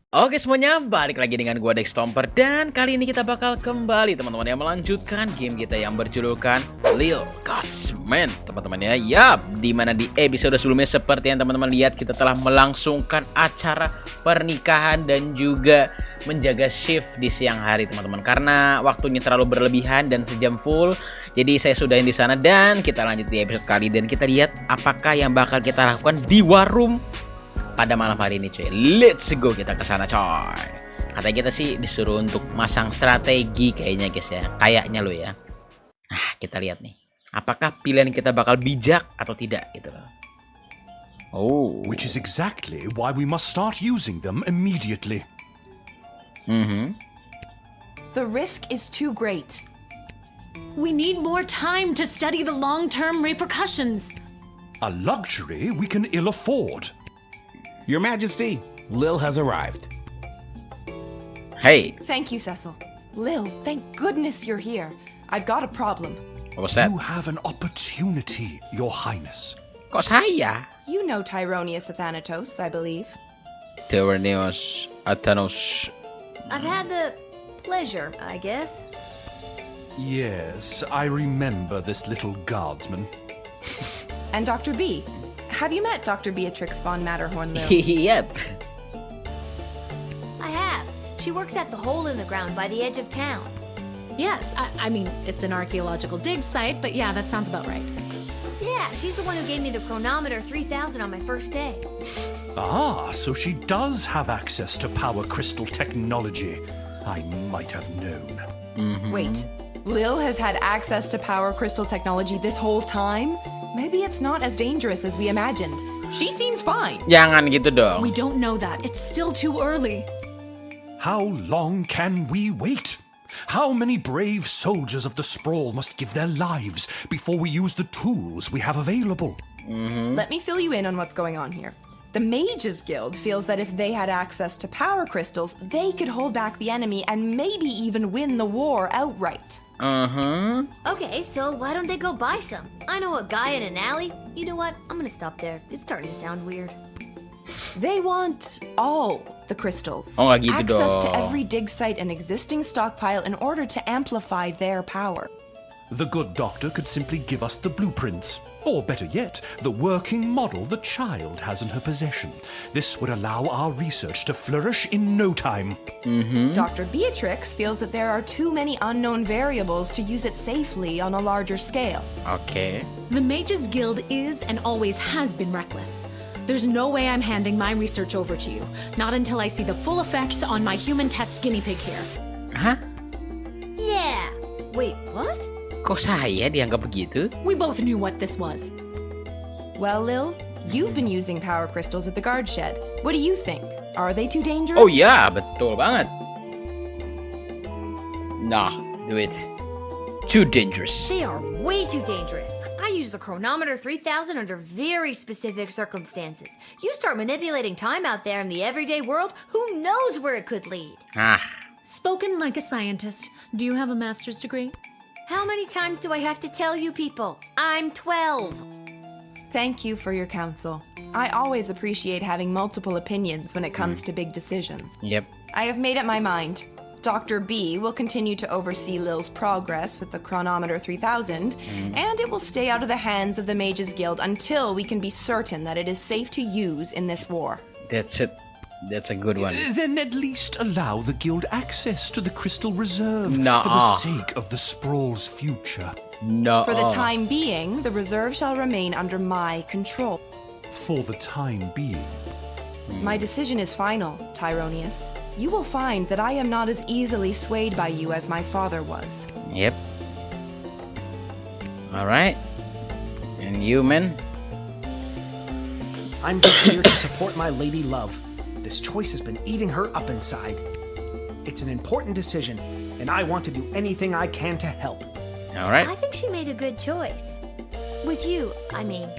Oke semuanya, balik lagi dengan gua Dexstomper. Dan kali ini kita bakal kembali teman-teman yang melanjutkan game kita yang berjudulkan Lil Guardsman, teman-teman ya. Yap, dimana di episode sebelumnya seperti yang teman-teman lihat, kita telah melangsungkan acara pernikahan dan juga menjaga shift di siang hari teman-teman, karena waktunya terlalu berlebihan dan sejam full. Jadi saya sudahin di sana dan kita lanjut di episode kali, dan kita lihat apakah yang bakal kita lakukan di warung pada malam hari ini, coy. Let's go, kita ke sana, coy. Katanya kita sih disuruh untuk masang strategi kayaknya, guys ya. Kayaknya lo ya. Nah, kita lihat nih. Apakah pilihan kita bakal bijak atau tidak gitu loh. Oh. Which is exactly why we must start using them immediately. The risk is too great. We need more time to study the long-term repercussions. A luxury we can ill afford. Your Majesty, Lil has arrived. Hey. Thank you, Cecil. Lil, thank goodness you're here. I've got a problem. What was that? You have an opportunity, Your Highness. Kok saya? You know Tyronius Athanatos, I believe. Tyronius Athanatos. I've had the pleasure, I guess. Yes, I remember this little guardsman. And Dr. B. Have you met Dr. Beatrix von Matterhorn, Lil? Yep. I have. She works at the hole in the ground by the edge of town. Yes, I mean, it's an archaeological dig site, but yeah, that sounds about right. Yeah, she's the one who gave me the chronometer 3000 on my first day. Ah, so she does have access to power crystal technology. I might have known. Wait, Lil has had access to power crystal technology this whole time? Maybe it's not as dangerous as we imagined. She seems fine. Jangan gitu dong. We don't know that. It's still too early. How long can we wait? How many brave soldiers of the Sprawl must give their lives before we use the tools we have available? Let me fill you in on what's going on here. The Mages Guild feels that if they had access to power crystals, they could hold back the enemy and maybe even win the war outright. Okay, so why don't they go buy some? I know a guy in an alley. You know what? I'm gonna stop there. It's starting to sound weird. They want all the crystals. Oh, nggak gitu Access to dong. every dig site and existing stockpile in order to amplify their power. The good doctor could simply give us the blueprints. Or better yet, the working model the child has in her possession. This would allow our research to flourish in no time. Dr. Beatrix feels that there are too many unknown variables to use it safely on a larger scale. Oke. The Mages Guild is and always has been reckless. There's no way I'm handing my research over to you. Not until I see the full effects on my human test guinea pig here. Hah? Yeah. Wait, what? Kok saya dianggap begitu? We both knew what this was. Well, Lil, you've been using power crystals at the guard shed. What do you think? Are they too dangerous? Oh ya, betul banget. Nah, do it. Too dangerous. They are way too dangerous. I use the chronometer 3000 under very specific circumstances. You start manipulating time out there in the everyday world, who knows where it could lead? Ah, Spoken like a scientist. Do you have a master's degree? How many times do I have to tell you people? I'm 12. Thank you for your counsel. I always appreciate having multiple opinions when it comes to big decisions. yep. I have made up my mind. Dr. B will continue to oversee Lil's progress with the chronometer 3000, and it will stay out of the hands of the Mages Guild until we can be certain that it is safe to use in this war. That's it. That's a good one. Then at least allow the guild access to the crystal reserve Nuh-uh. for the sake of the Sprawl's future. No. For the time being, the reserve shall remain under my control. For the time being. My decision is final, Tyronius. You will find that I am not as easily swayed by you as my father was. Yep. Alright. And you, man? I'm just here to support my lady love. This choice has been eating her up inside. It's an important decision, and I want to do anything I can to help. Alright. I think she made a good choice. With you, I mean.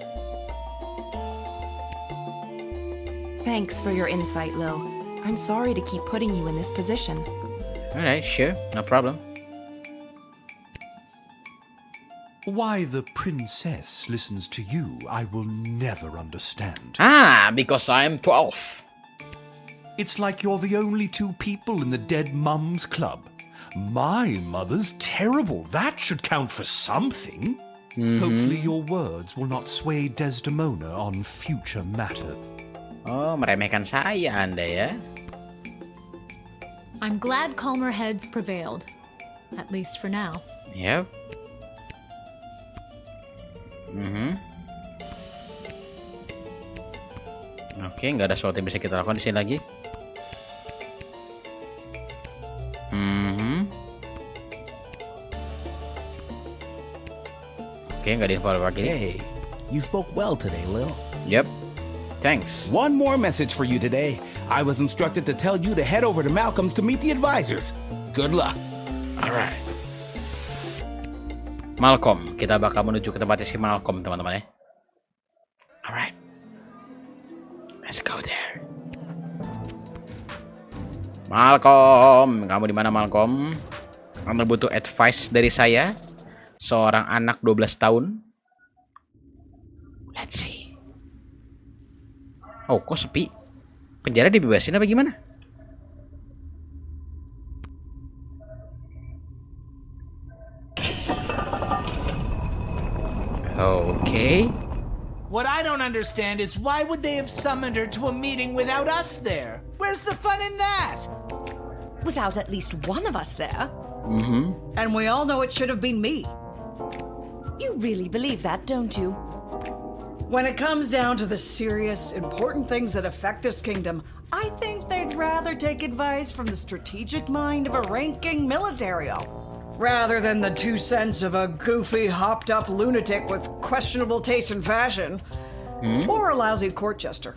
Thanks for your insight, Lil. I'm sorry to keep putting you in this position. Alright, sure. No problem. Why the princess listens to you, I will never understand. Because I'm 12. It's like you're the only two people in the Dead Mums Club. My mother's terrible. That should count for something. Hopefully your words will not sway Desdemona on future matter. Oh, meremehkan saya Anda ya. I'm glad calmer heads prevailed. At least for now. Yep. Oke, nggak ada sesuatu yang bisa kita lakukan di sini lagi. Oke, nggak ada info lagi. Hey, you spoke well today, Lil. Yep. Thanks. One more message for you today. I was instructed to tell you to head over to Malcolm's to meet the advisors. Good luck. Alright. Malcolm, kita bakal menuju ke tempatnya si Malcolm, teman-teman ya. Alright. Let's go there. Malcolm, kamu di mana Malcolm? Kamu butuh advice dari saya, seorang anak 12 tahun. Let's see. Oh, kok sepi? Penjara dibebasin apa gimana? Okay. What I don't understand is why would they have summoned her to a meeting without us there? Where's the fun in that? Without at least one of us there. And we all know it should have been me. You really believe that, don't you? When it comes down to the serious, important things that affect this kingdom, I think they'd rather take advice from the strategic mind of a ranking military rather than the 2 cents of a goofy, hopped-up lunatic with questionable taste in fashion. Or a lousy court jester.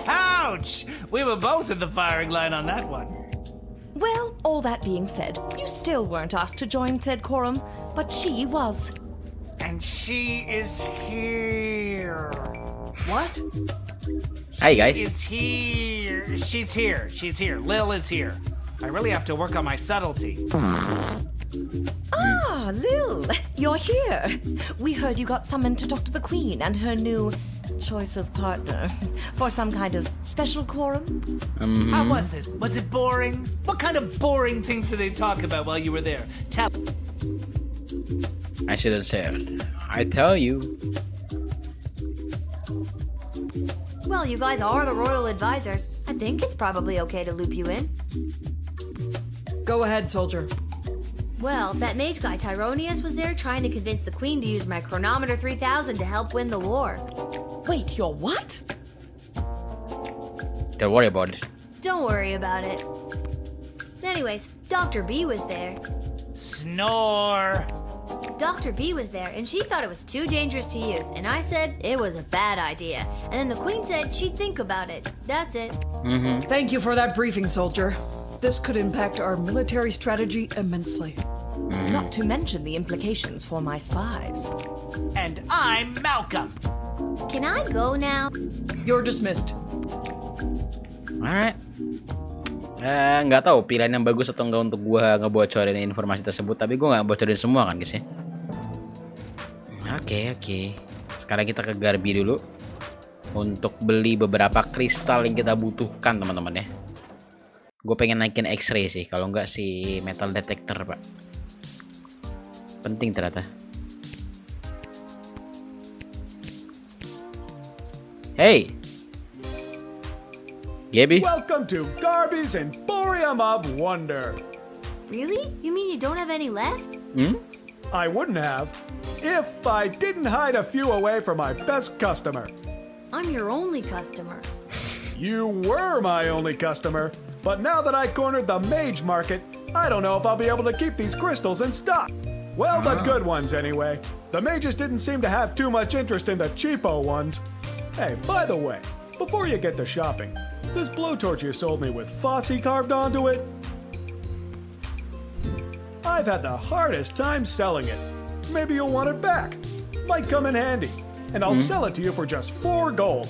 Ouch! We were both in the firing line on that one. Well, all that being said, you still weren't asked to join said quorum, but she was. And she is here. What? Hi guys. Is here. She's here. She's here. Lil is here. I really have to work on my subtlety. Ah, Lil, you're here. We heard you got summoned to talk to the Queen and her new choice of partner for some kind of special quorum. How was it? Was it boring? What kind of boring things did they talk about while you were there? Tell. I shouldn't say it. I tell you. Well, you guys are the royal advisors. I think it's probably okay to loop you in. Go ahead, soldier. Well, that mage guy Tyronius was there trying to convince the queen to use my chronometer 3000 to help win the war. Wait, you're what? Don't worry about it. Don't worry about it. Anyways, Dr. B was there. Snore. Dr. B was there, and she thought it was too dangerous to use, and I said it was a bad idea. And then the queen said she'd think about it. That's it. Thank you for that briefing, soldier. This could impact our military strategy immensely. Not to mention the implications for my spies. And I'm Malcolm. Can I go now? You're dismissed. Alright. Nggak tahu pilihan yang bagus atau enggak untuk gua ngebocorin informasi tersebut, tapi gua nggak bocorin semua kan guys ya. Oke. Sekarang kita ke Garbi dulu untuk beli beberapa kristal yang kita butuhkan teman-teman ya. Gue pengen naikin X-ray sih, kalau enggak si metal detector pak. Penting ternyata. Hey, Gaby. Welcome to Garby's Emporium of Wonder. Really? You mean you don't have any left? I wouldn't have if I didn't hide a few away for my best customer. I'm your only customer. You were my only customer, but now that I cornered the mage market, I don't know if I'll be able to keep these crystals in stock. Well, the good ones anyway. The mages didn't seem to have too much interest in the cheapo ones. Hey, by the way, before you get to shopping, this blowtorch you sold me with Fossey carved onto it, I've had the hardest time selling it. Maybe you'll want it back. Might come in handy. And I'll sell it to you for just 4 gold.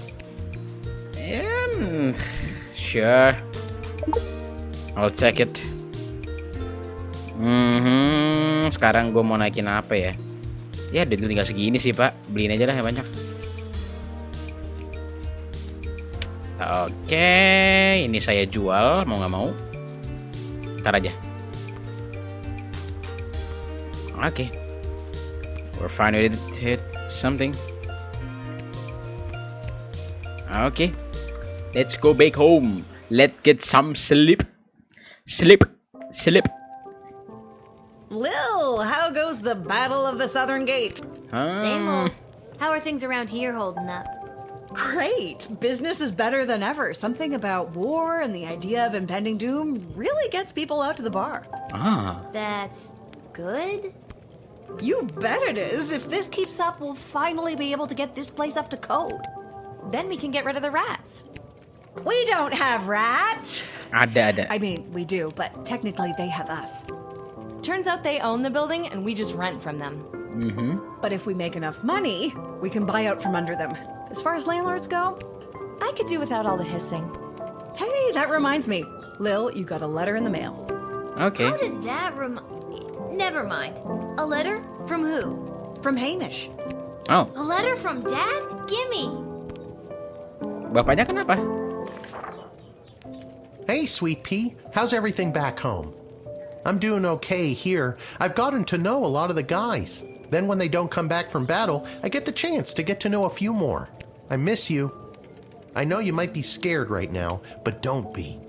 Sure. I'll check it. Sekarang gue mau naikin apa ya? Ya duit tinggal segini sih pak, beliin aja lah yang banyak. Oke, ini saya jual mau nggak mau. Ntar aja. Oke, we're fine with it. Something. Okay, let's go back home. Let's get some sleep. Sleep. Lil, how goes the Battle of the Southern Gate? Same old. How are things around here holding up? Great. Business is better than ever. Something about war and the idea of impending doom really gets people out to the bar. That's good? You bet it is. If this keeps up, we'll finally be able to get this place up to code. Then we can get rid of the rats. We don't have rats. Ada. I mean, we do, but technically they have us. Turns out they own the building and we just rent from them. But if we make enough money, we can buy out from under them. As far as landlords go, I could do without all the hissing. hey, that reminds me. Lil, you got a letter in the mail. Okay. How did that Never mind. A letter? From who? From Hamish. Oh, A letter from Dad? Gimme. bapaknya kenapa? Hey, Sweet Pea, how's everything back home? I'm doing okay here. I've gotten to know a lot of the guys. Then when they don't come back from battle, I get the chance to get to know a few more. I miss you. I know you might be scared right now, but don't be.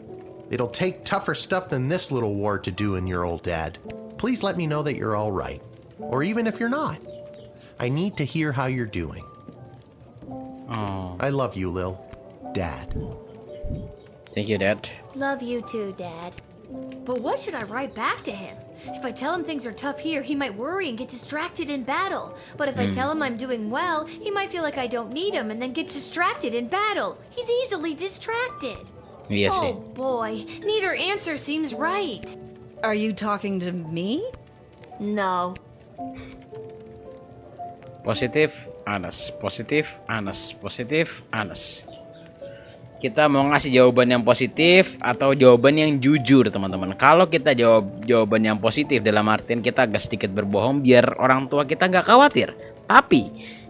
It'll take tougher stuff than this little war to do in your old dad. Please let me know that you're all right. Or even if you're not. I need to hear how you're doing. Oh, I love you, Lil. Dad. thank you, Dad. Love you too, Dad. But what should I write back to him? If I tell him things are tough here, he might worry and get distracted in battle. But if I tell him I'm doing well, he might feel like I don't need him and then get distracted in battle. He's easily distracted. Iya sih. Oh boy, neither answer seems right. Are you talking to me? No. Positif, honest. Positif, honest. Positif, honest. Kita mau ngasih jawaban yang positif atau jawaban yang jujur, teman-teman. Kalau kita jawab jawaban yang positif, dalam artian kita agak sedikit berbohong biar orang tua kita nggak khawatir. Tapi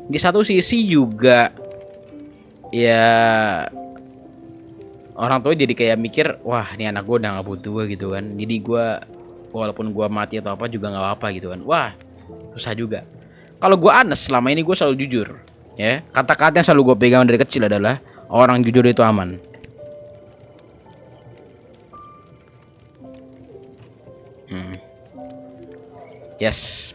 di satu sisi juga ya orang tua jadi kayak mikir, wah ini anak gue udah nggak butuh gue gitu kan. Jadi gue walaupun gue mati atau apa juga nggak apa-apa gitu kan. Wah susah juga. Kalau gue honest, selama ini gue selalu jujur. Ya, kata-kata yang selalu gue pegang dari kecil adalah orang jujur itu aman. Yes.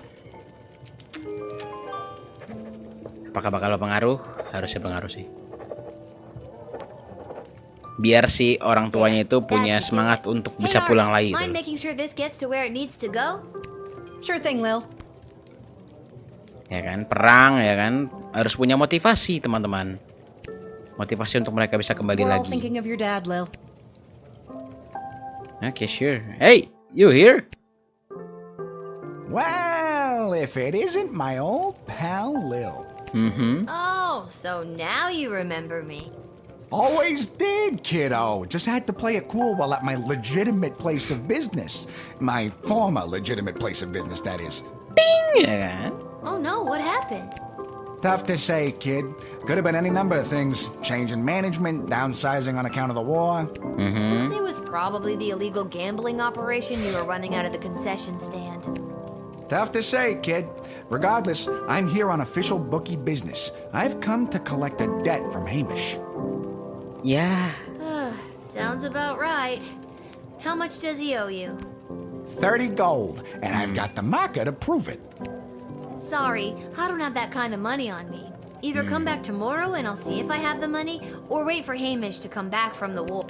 Apakah bakal pengaruh? Harusnya pengaruh sih. Biar si orang tuanya itu punya semangat untuk bisa pulang lagi. Mind making sure this gets to where it needs to go? Sure thing, Lil. Ya kan, perang ya kan, harus punya motivasi teman-teman. Motivasi untuk mereka bisa kembali We're all lagi. thinking of your dad, Lil. Okay, sure. Hey, you here? Well, if it isn't my old pal Lil. Oh, so now you remember me. Always did, kiddo. Just had to play it cool while at my legitimate place of business. My former legitimate place of business, that is. Ya kan? Oh no, what happened? Tough to say, kid. Could have been any number of things. Change in management, downsizing on account of the war. It was probably the illegal gambling operation you were running out of the concession stand. Tough to say, kid. Regardless, I'm here on official bookie business. I've come to collect a debt from Hamish. Ya, Sounds about right. How much does he owe you? 30 gold, and I've got the marker to prove it. Sorry, I don't have that kind of money on me. Either come back tomorrow and I'll see if I have the money, or wait for Hamish to come back from the war.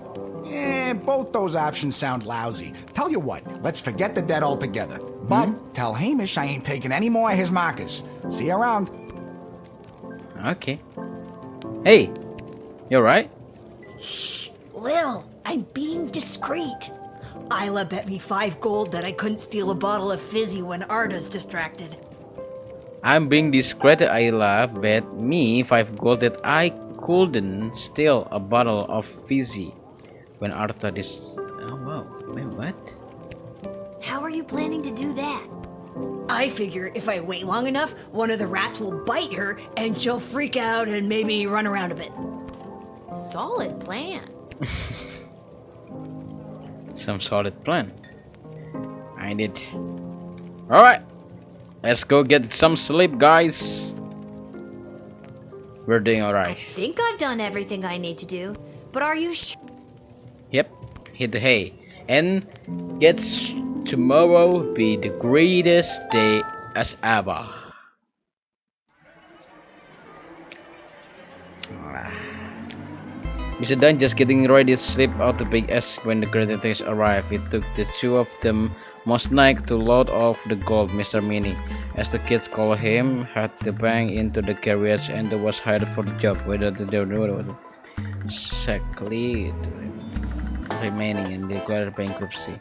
Both those options sound lousy. Tell you what, let's forget the debt altogether. But tell Hamish I ain't taking any more of his markers. See you around. okay. Hey, you alright? Lil, I'm being discreet. Isla bet me 5 gold that I couldn't steal a bottle of fizzy when Arda's distracted. I'm being discreet. I love bet me 5 gold that I couldn't steal a bottle of fizzy when Arthur is. Oh wow, wait, what? How are you planning to do that? I figure if I wait long enough, one of the rats will bite her and she'll freak out and maybe run around a bit. Solid plan. Some solid plan. I need. Alright. Let's go get some sleep, guys. We're doing alright. I think I've done everything I need to do, but are you sure? Yep. Hit the hay. And gets tomorrow be the greatest day as ever. Mr. Dunn just getting ready to slip out the big S when the creditors arrive. It took the two of them most night to load off the gold. Mr. Mini, as the kids call him, had to bang into the carriage and was hired for the job. Whether they were exactly remaining and declared bankruptcy.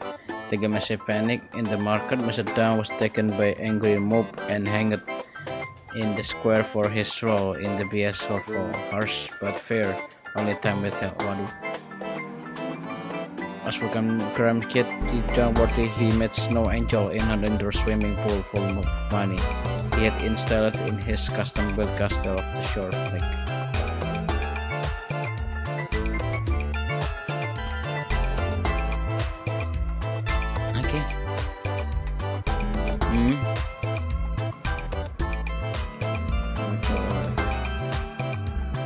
The massive panic in the market. Mr. Dunn was taken by angry mob and hanged in the square for his role in the BS for harsh but fair. Only time will tell. Waduh. As for Graham Kid, worthy, he met Snow Angel in an indoor swimming pool full of money he had installed in his custom-built castle of the shore lake. Okay.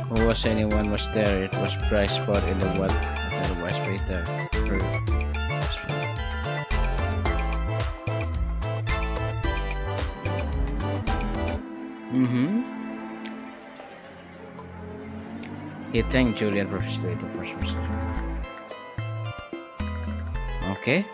Who was anyone was there? It was bright spot in the what otherwise better. He thanked Julian profusely the first person. Okay.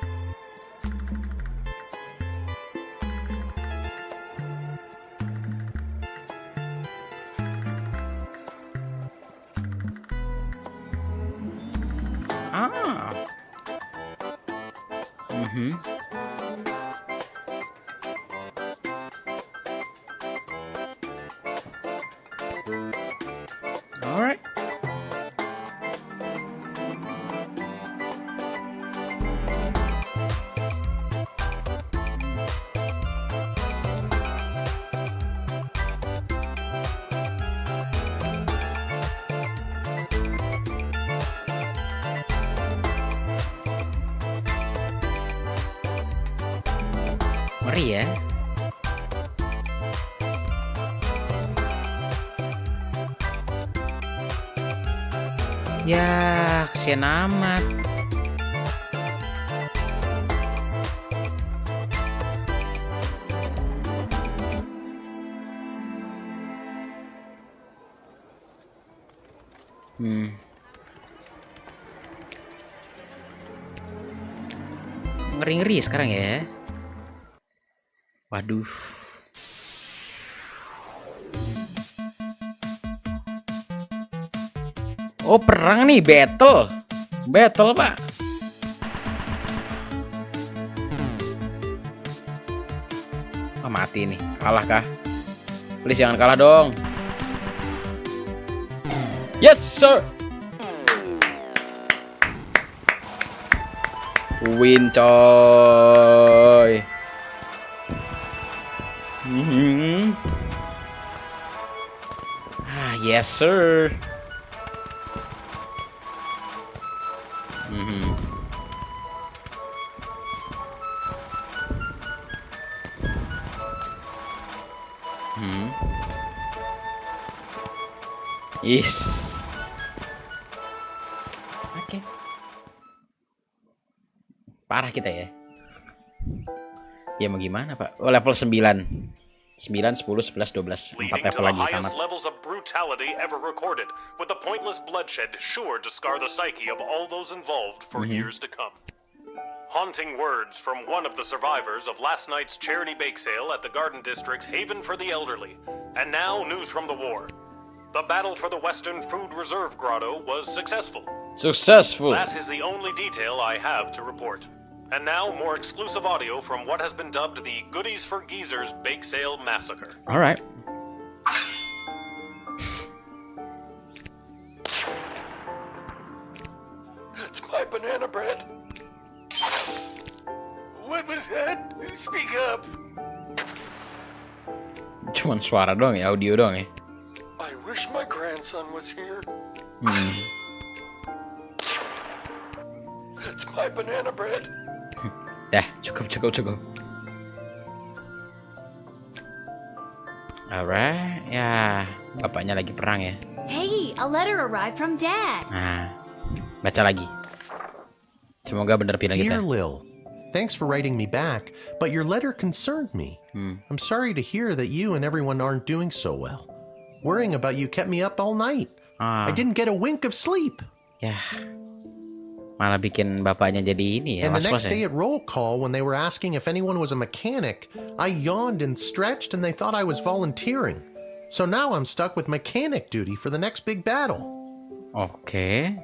All right. Ngeri ya. Ya, kesian amat. Ngeri-ngeri sekarang ya. Waduh. Oh, perang nih, battle. Battle, Pak. Oh, mati nih. Kalah kah? Please jangan kalah dong. Yes, sir. Win, coy. Yes, sir. Yes. Oke. Parah kita ya. Ya mau gimana, Pak? Oh, level 9. 9, 10, 11, 12. 4 level lagi tamat. Levels of brutality ever recorded, with the pointless bloodshed sure to scar the psyche of all those involved for years to come. Haunting words from one of the survivors of last night's charity bake sale at the Garden District's Haven for the Elderly. And now, news from the war. The battle for the Western Food Reserve Grotto was successful. Successful. That is the only detail I have to report. And now, more exclusive audio from what has been dubbed the Goodies for Geezers Bake Sale Massacre. All right. It's my banana bread. What was that? Speak up. Cuman suara doang ya, audio doang ya. I wish my grandson was here. It's my banana bread. Dah, cukup. Alright, ya bapaknya lagi perang ya. Hey, a letter arrived from Dad. Nah, baca lagi. Semoga benar pilihan kita. Dear Lil, thanks for writing me back, but your letter concerned me. I'm sorry to hear that you and everyone aren't doing so well. Worrying about you kept me up all night. I didn't get a wink of sleep. Ya, malah bikin bapaknya jadi ini ya. And the next was-was day ya. at roll call, when they were asking if anyone was a mechanic, I yawned and stretched and they thought I was volunteering. So now I'm stuck with mechanic duty for the next big battle. Okay.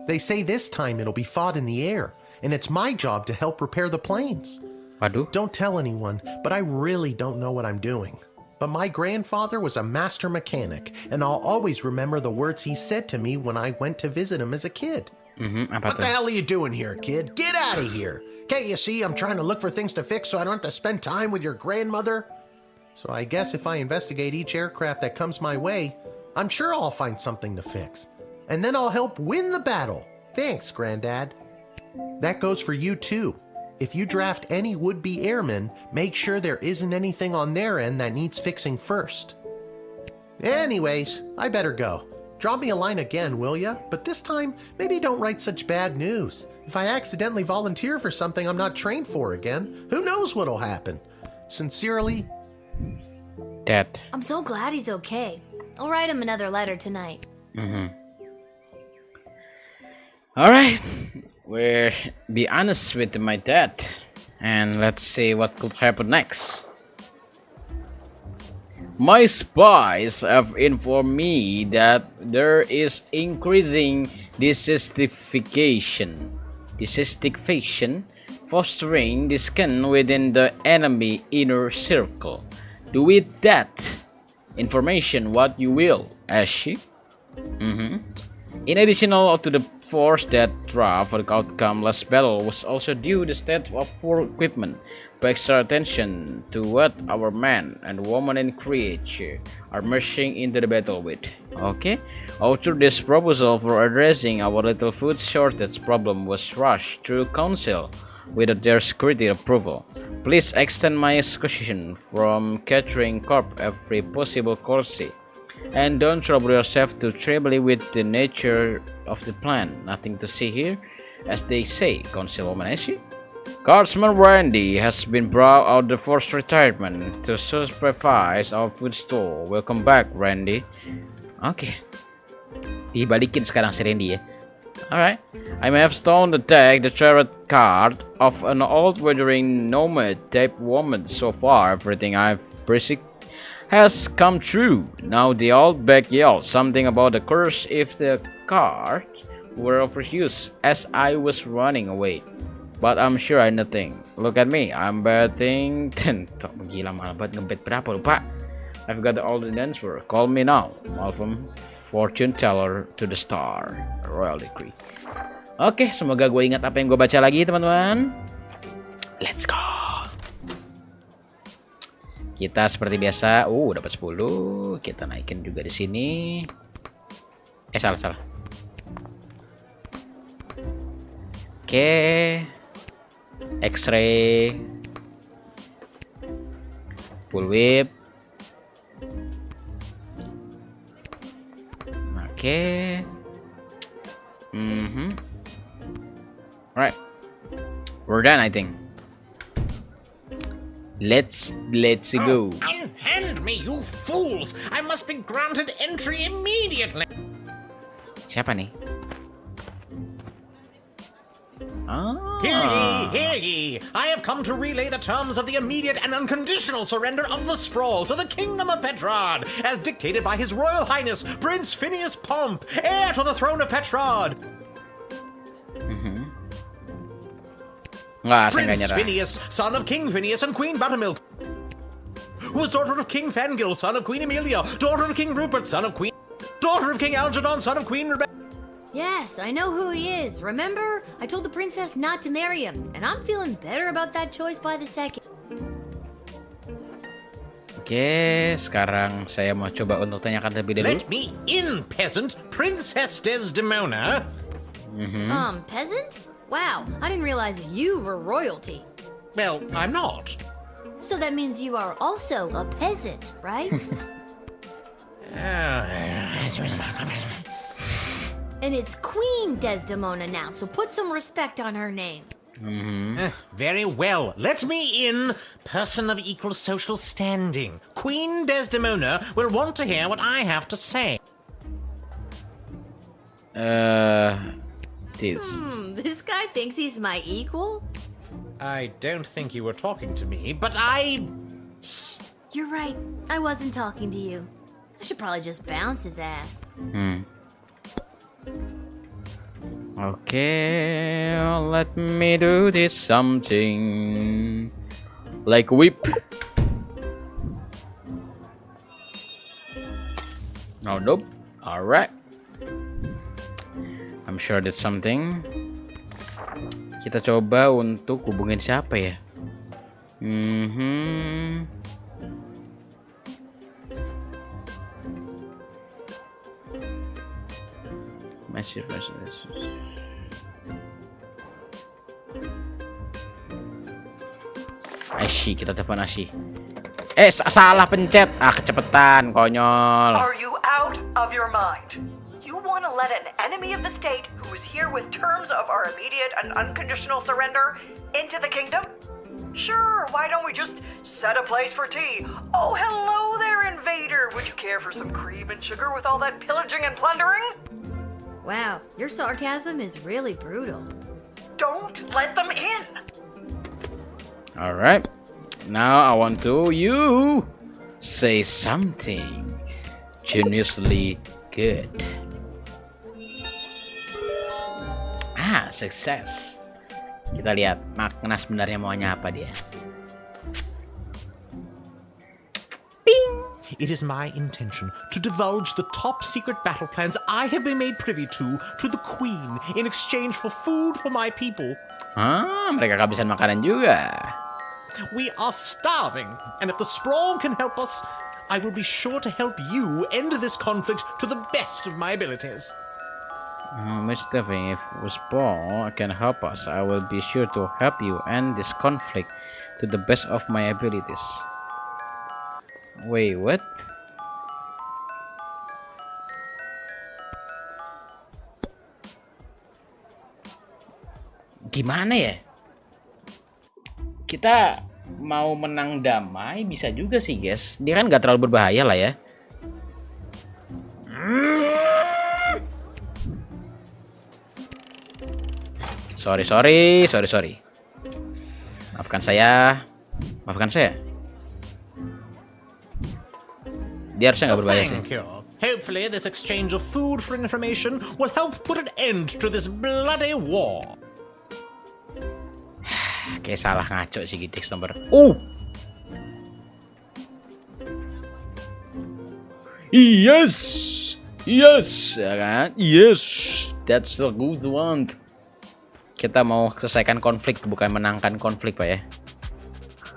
They say this time it'll be fought in the air, and it's my job to help repair the planes. Waduh. Don't tell anyone, but I really don't know what I'm doing. But my grandfather was a master mechanic, and I'll always remember the words he said to me when I went to visit him as a kid. What the hell are you doing here, kid? Get out of here! Can't you see I'm trying to look for things to fix so I don't have to spend time with your grandmother? So I guess if I investigate each aircraft that comes my way, I'm sure I'll find something to fix. And then I'll help win the battle. Thanks, Granddad. That goes for you too. If you draft any would-be airmen, make sure there isn't anything on their end that needs fixing first. Anyways, I better go. Drop me a line again, will ya? But this time, maybe don't write such bad news. If I accidentally volunteer for something I'm not trained for again, who knows what'll happen? Sincerely, Dad. I'm so glad he's okay. I'll write him another letter tonight. Alright. We'll be honest with my dad. And let's see what could happen next. My spies have informed me that there is increasing desertification, fostering discontent within the enemy inner circle. Do with that information what you will, Ashi. In addition to the force that draft for the outcome last battle was also due the state of poor equipment. Pay extra attention to what our men and women and creature are marching into the battle with. Okay, after this proposal for addressing our little food shortage problem was rushed through council without their security approval. Please extend my exclusion from catering corp every possible courtesy. And don't trouble yourself too trebly with the nature of the plan. Nothing to see here, as they say, Councilwoman Ashi. Guardsman Randy has been brought out the forced retirement to supervise our food store. Welcome back, Randy. Oke. Dibalikin sekarang si Randy ya. Alright. I may have stolen the deck, the tarot card of an old wandering nomad type woman. So far, everything I've predicted has come true. Now the old bag yelled something about the curse if the card were overused as I was running away. But I'm sure I nothing. Look at me, I'm betting 10. Gila malah buat ngebet berapa lupa. I've got all the answer. Call me now, Malcolm, fortune teller to the star. Royal decree. Oke, semoga gue ingat apa yang gue baca lagi, teman-teman. Let's go. Kita seperti biasa, dapat 10. Kita naikin juga di sini. Salah. Oke. X-ray. Full whip. Oke. Right. We're done, I think. Let's go. Unhand me, you fools! I must be granted entry immediately. Siapa nih? Hear ye! I have come to relay the terms of the immediate and unconditional surrender of the Sprawl to the Kingdom of Petrod, as dictated by His Royal Highness Prince Phineas Pomp, heir to the throne of Petrod. Prince Phineas, son of King Phineas and Queen Buttermilk, who was daughter of King Fangil, son of Queen Amelia, daughter of King Rupert, son of Queen, daughter of King Algernon, son of Queen Rebecca. Yes, I know who he is. Remember? I told the princess not to marry him, and I'm feeling better about that choice by the second. Oke, sekarang saya mau coba untuk tanyakan terlebih dahulu. Let me in, peasant. Princess Desdemona. Peasant? Wow, I didn't realize you were royalty. Well, I'm not. So that means you are also a peasant, right? And it's Queen Desdemona now, so put some respect on her name. Very well. Let me in, person of equal social standing. Queen Desdemona will want to hear what I have to say. This guy thinks he's my equal? I don't think you were talking to me, but I... Shh, you're right. I wasn't talking to you. I should probably just bounce his ass. Okay, let me do this something like whip. No, nope. All right. I'm sure that's something. Kita coba untuk hubungin siapa ya? Masih. Ashi, kita telepon Ashi. Salah pencet. Kecepetan, konyol. Are you out of your mind? You want to let an enemy of the state who is here with terms of our immediate and unconditional surrender into the kingdom? Sure, why don't we just set a place for tea? Oh, hello there, invader. Would you care for some cream and sugar with all that pillaging and plundering? Wow, your sarcasm is really brutal. Don't let them in. Alright. Now I want you say something geniusly good. Sukses. Kita lihat makna sebenarnya maunya apa dia. It is my intention to divulge the top secret battle plans I have been made privy to the Queen in exchange for food for my people. Mereka kehabisan makanan juga. We are starving, and if the Sprawl can help us, I will be sure to help you end this conflict to the best of my abilities. Mr. Thing, if Sprawl can help us, I will be sure to help you end this conflict to the best of my abilities. Wait, what? Gimana ya? Kita mau menang damai bisa juga sih, guys. Dia kan gak terlalu berbahaya lah ya. Sorry. Maafkan saya. Dia harusnya nggak berbahaya sih. Hopefully this exchange of food for information will help put an end to this bloody war. Kayak salah ngaco sih Dexstomper. Yes, ya kan? Yes, that's the good one. Kita mau selesaikan konflik, bukan menangkan konflik, Pak ya.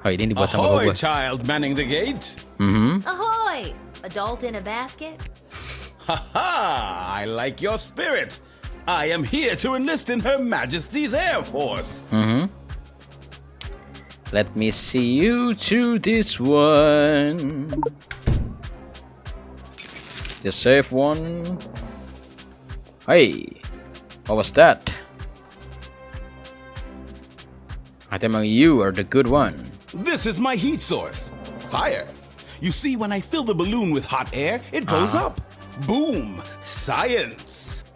Ini dibuat sama Ahoy, gua. child manning the gate. Ahoy! Adult in a basket? I like your spirit. I am here to enlist in Her Majesty's Air Force. Let me see you to this one. The safe one. Hey, what was that? I think you are the good one. This is my heat source. Fire. You see, when I fill the balloon with hot air, it blows up. Boom. Science.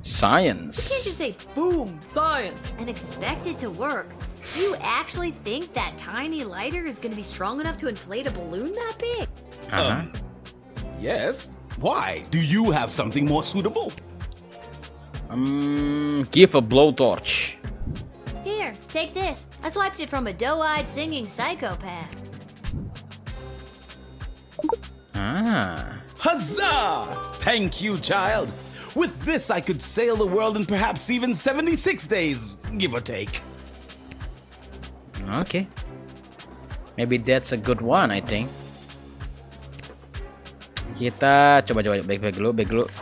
You can't just say boom, science, and expect it to work. Do you actually think that tiny lighter is going to be strong enough to inflate a balloon that big? Yes. Why? Do you have something more suitable? Give a blowtorch. Here, take this. I swiped it from a doe-eyed singing psychopath. Huzzah! Thank you, child. With this, I could sail the world in perhaps even 76 days, give or take. Okay. Maybe that's a good one, I think. Kita coba back dulu.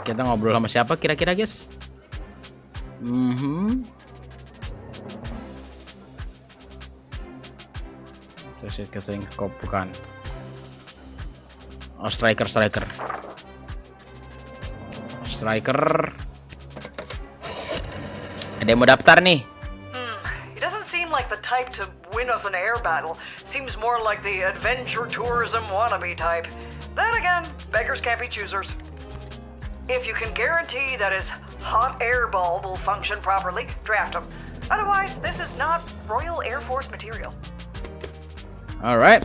Kita ngobrol sama siapa kira-kira, guys? Terus kita yang bukan. Oh, striker. Ada yang mau daftar nih. He doesn't seem like the type to win us an air battle. Seems more like the adventure tourism wannabe type. Then again, beggars can't be choosers. If you can guarantee that his hot air bulb will function properly, draft him. Otherwise, this is not Royal Air Force material. Alright.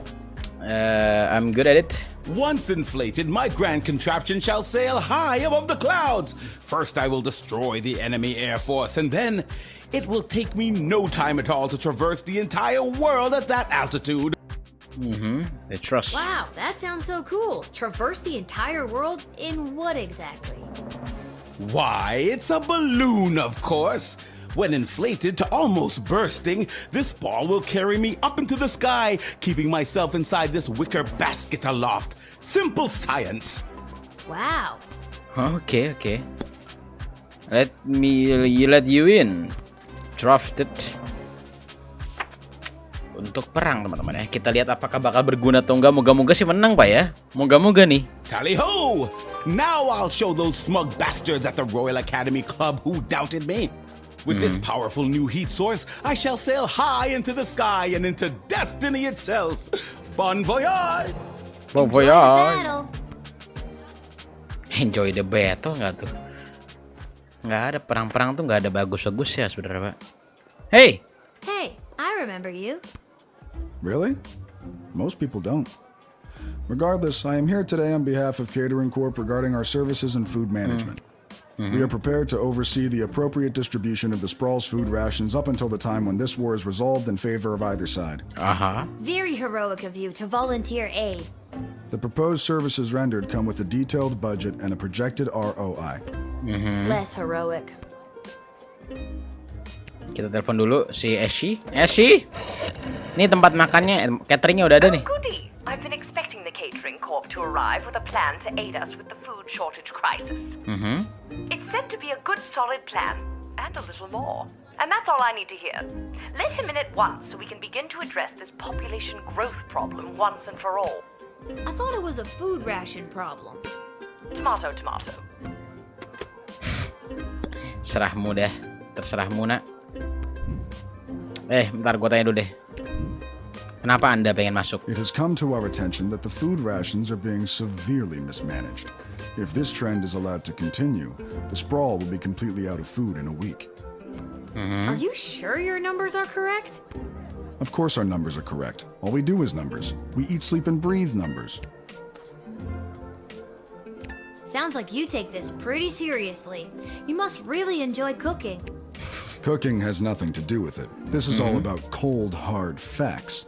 I'm good at it. Once inflated, my grand contraption shall sail high above the clouds. First, I will destroy the enemy air force, and then it will take me no time at all to traverse the entire world at that altitude. They trust. Wow, that sounds so cool. Traverse the entire world in what exactly? Why, it's a balloon, of course. When inflated to almost bursting, this ball will carry me up into the sky, keeping myself inside this wicker basket aloft. Simple science. Wow. Okay. Let you in. Drafted. Untuk perang, teman-teman ya. Kita lihat apakah bakal berguna atau enggak. Moga-moga sih menang, Pak ya. Moga-moga nih. Tally ho! Now I'll show those smug bastards at the Royal Academy Club who doubted me. With this powerful new heat source, I shall sail high into the sky and into destiny itself. Bon voyage! Bon voyage! Enjoy the battle nggak tuh? Nggak ada perang-perang tuh, nggak ada bagus-bagus ya, saudara Pak. Hey, I remember you. Really? Most people don't. Regardless, I am here today on behalf of Catering Corp regarding our services and food management. We are prepared to oversee the appropriate distribution of the Sprawl's food rations up until the time when this war is resolved in favor of either side. Very heroic of you to volunteer aid. The proposed services rendered come with a detailed budget and a projected ROI. Less heroic. Kita telepon dulu si Eshi. Ini tempat makannya, cateringnya udah ada nih. Goody. I've been expecting the Catering Corp to arrive with a plan to aid us with the food shortage crisis. It's said to be a good solid plan, and a little more. And that's all I need to hear. Let him in at once so we can begin to address this population growth problem once and for all. I thought it was a food ration problem. Tomato. Serahmu deh, terserahmu nak. Bentar gue tanya dulu deh. Kenapa Anda pengen masuk? It has come to our attention that the food rations are being severely mismanaged. If this trend is allowed to continue, the Sprawl will be completely out of food in a week. Are you sure your numbers are correct? Of course our numbers are correct. All we do is numbers. We eat, sleep, and breathe numbers. Sounds like you take this pretty seriously. You must really enjoy cooking. Cooking has nothing to do with it. This is all about cold, hard facts,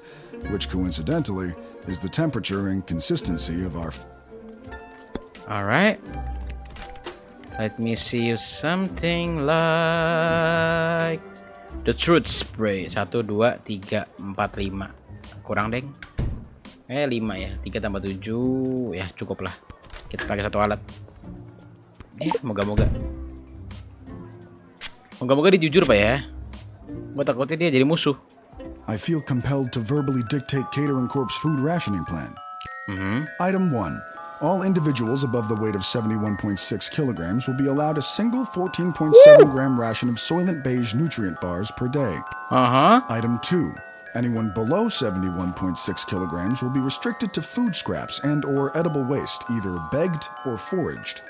which coincidentally is the temperature and consistency of our... Alright. Let me see you something like the truth spray. 1, 2, 3, 4, 5. Kurang deng. 5 ya. 3 tambah 7. Ya cukup lah. Kita pakai 1 alat. Moga-moga dia jujur Pak ya. Gue takutnya dia jadi musuh. I feel compelled to verbally dictate Catering Corp's food rationing plan. Item 1. All individuals above the weight of 71.6 kilograms will be allowed a single 14.7 gram ration of Soylent Beige nutrient bars per day. Item 2. Anyone below 71.6 kilograms will be restricted to food scraps and or edible waste, either begged or foraged.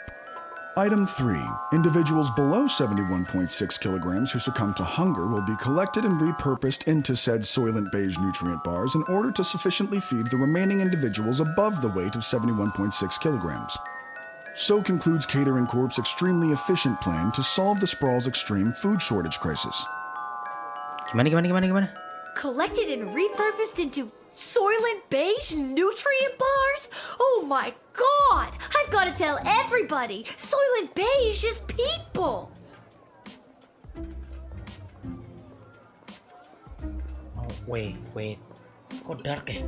Item 3. Individuals below 71.6 kilograms who succumb to hunger will be collected and repurposed into said Soylent Beige nutrient bars in order to sufficiently feed the remaining individuals above the weight of 71.6 kilograms. So concludes Catering Corp's extremely efficient plan to solve the Sprawl's extreme food shortage crisis. Gimana? Collected and repurposed into Soylent Beige nutrient bars? Oh my god! I've got to tell everybody! Soylent Beige is people! Oh, wait. Kok dark ya?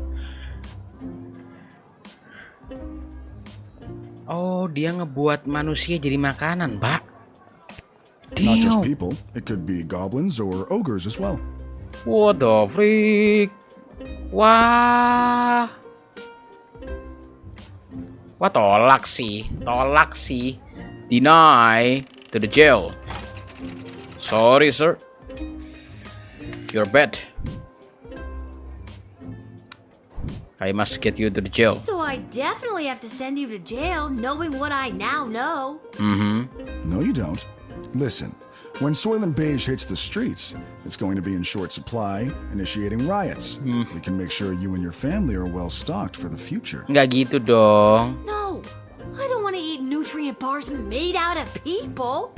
Oh, dia ngebuat manusia jadi makanan, Pak. Not just Damn. people, it could be goblins or ogres as well. What the freak? Wah. Wah, tolak sih. Deny to the jail. Sorry, sir. You're bad. I must get you to the jail. So I definitely have to send you to jail, knowing what I now know. No, you don't. Listen, when Soylent Beige hits the streets, it's going to be in short supply, initiating riots. We can make sure you and your family are well stocked for the future. Nggak gitu dong. No, I don't want to eat nutrient bars made out of people.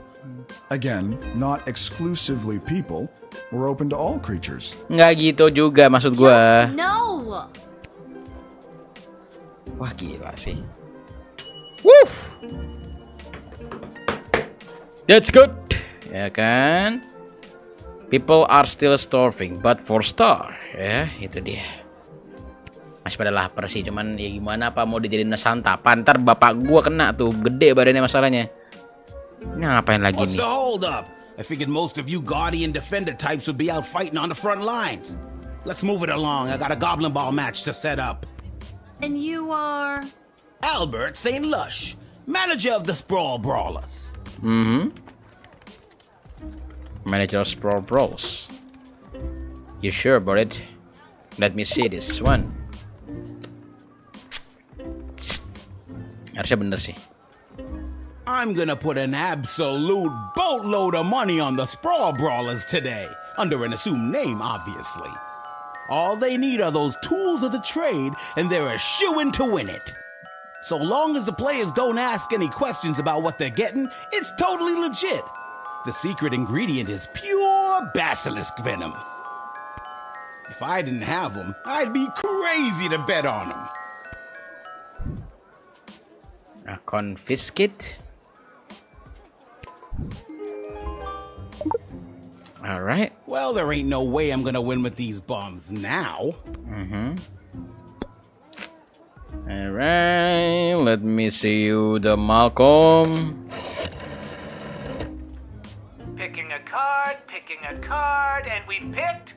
Again, not exclusively people. We're open to all creatures. Nggak gitu juga maksud gua. No. Wah, gila sih. Woof. That's good. Ya kan? People are still starving, but for star. Ya, itu dia. Masih pada lapar sih, cuman ya gimana, apa mau dijadiin santapan? Ntar bapak gua kena tuh, gede badannya masalahnya. Ini ngapain lagi What's nih? the hold up? I figured most of you Guardian Defender types would be out fighting on the front lines. Let's move it along. I got a Goblin Ball match to set up. And you are? Albert St. Lush, manager of the Sprawl Brawlers. Manager of Sprawl Brawls. You sure about it? Let me see this one. Harusnya bener sih. I'm gonna put an absolute boatload of money on the Sprawl Brawlers today, under an assumed name, obviously. All they need are those tools of the trade, and they're a shoo-in to win it. So long as the players don't ask any questions about what they're getting, it's totally legit. The secret ingredient is pure basilisk venom. If I didn't have them, I'd be crazy to bet on them. Confiscate. All right. Well, there ain't no way I'm gonna win with these bombs now. All right. Let me see you, the Malcolm. Picking a card, and we picked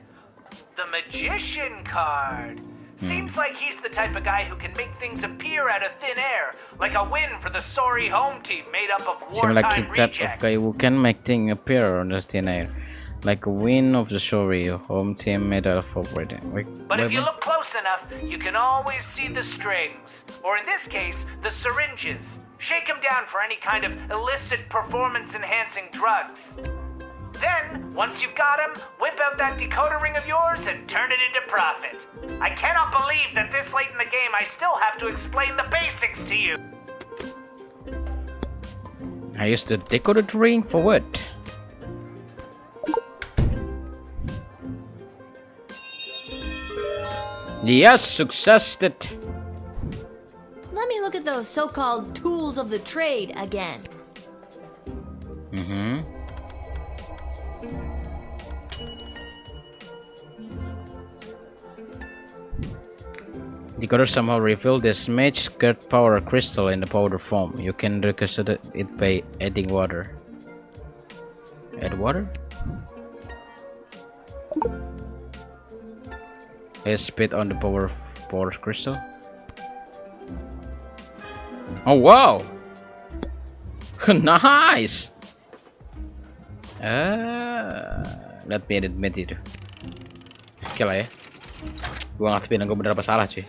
the Magician card. Seems like he's the type of guy who can make things appear out of thin air, like a win for the sorry home team made up of Seem like the wartime type of rejects. guy who can make things appear on the thin air, like a win of the sorry home team made out of already. But if you look close enough, you can always see the strings, or in this case, the syringes. Shake them down for any kind of illicit performance-enhancing drugs. Then, once you've got them, whip out that decoder ring of yours and turn it into profit. I cannot believe that this late in the game I still have to explain the basics to you. I used the decoded ring for what? Yes, successed. Let me look at those so-called tools of the trade again. Decoder somehow revealed this mage skirt power crystal in the powder form. You can reconsider it by adding water. Add water? I spit on the power crystal. Oh wow! Nice! Let me admit itu. Oke lah ya. Gua ngerti gue bener apa salah cuy.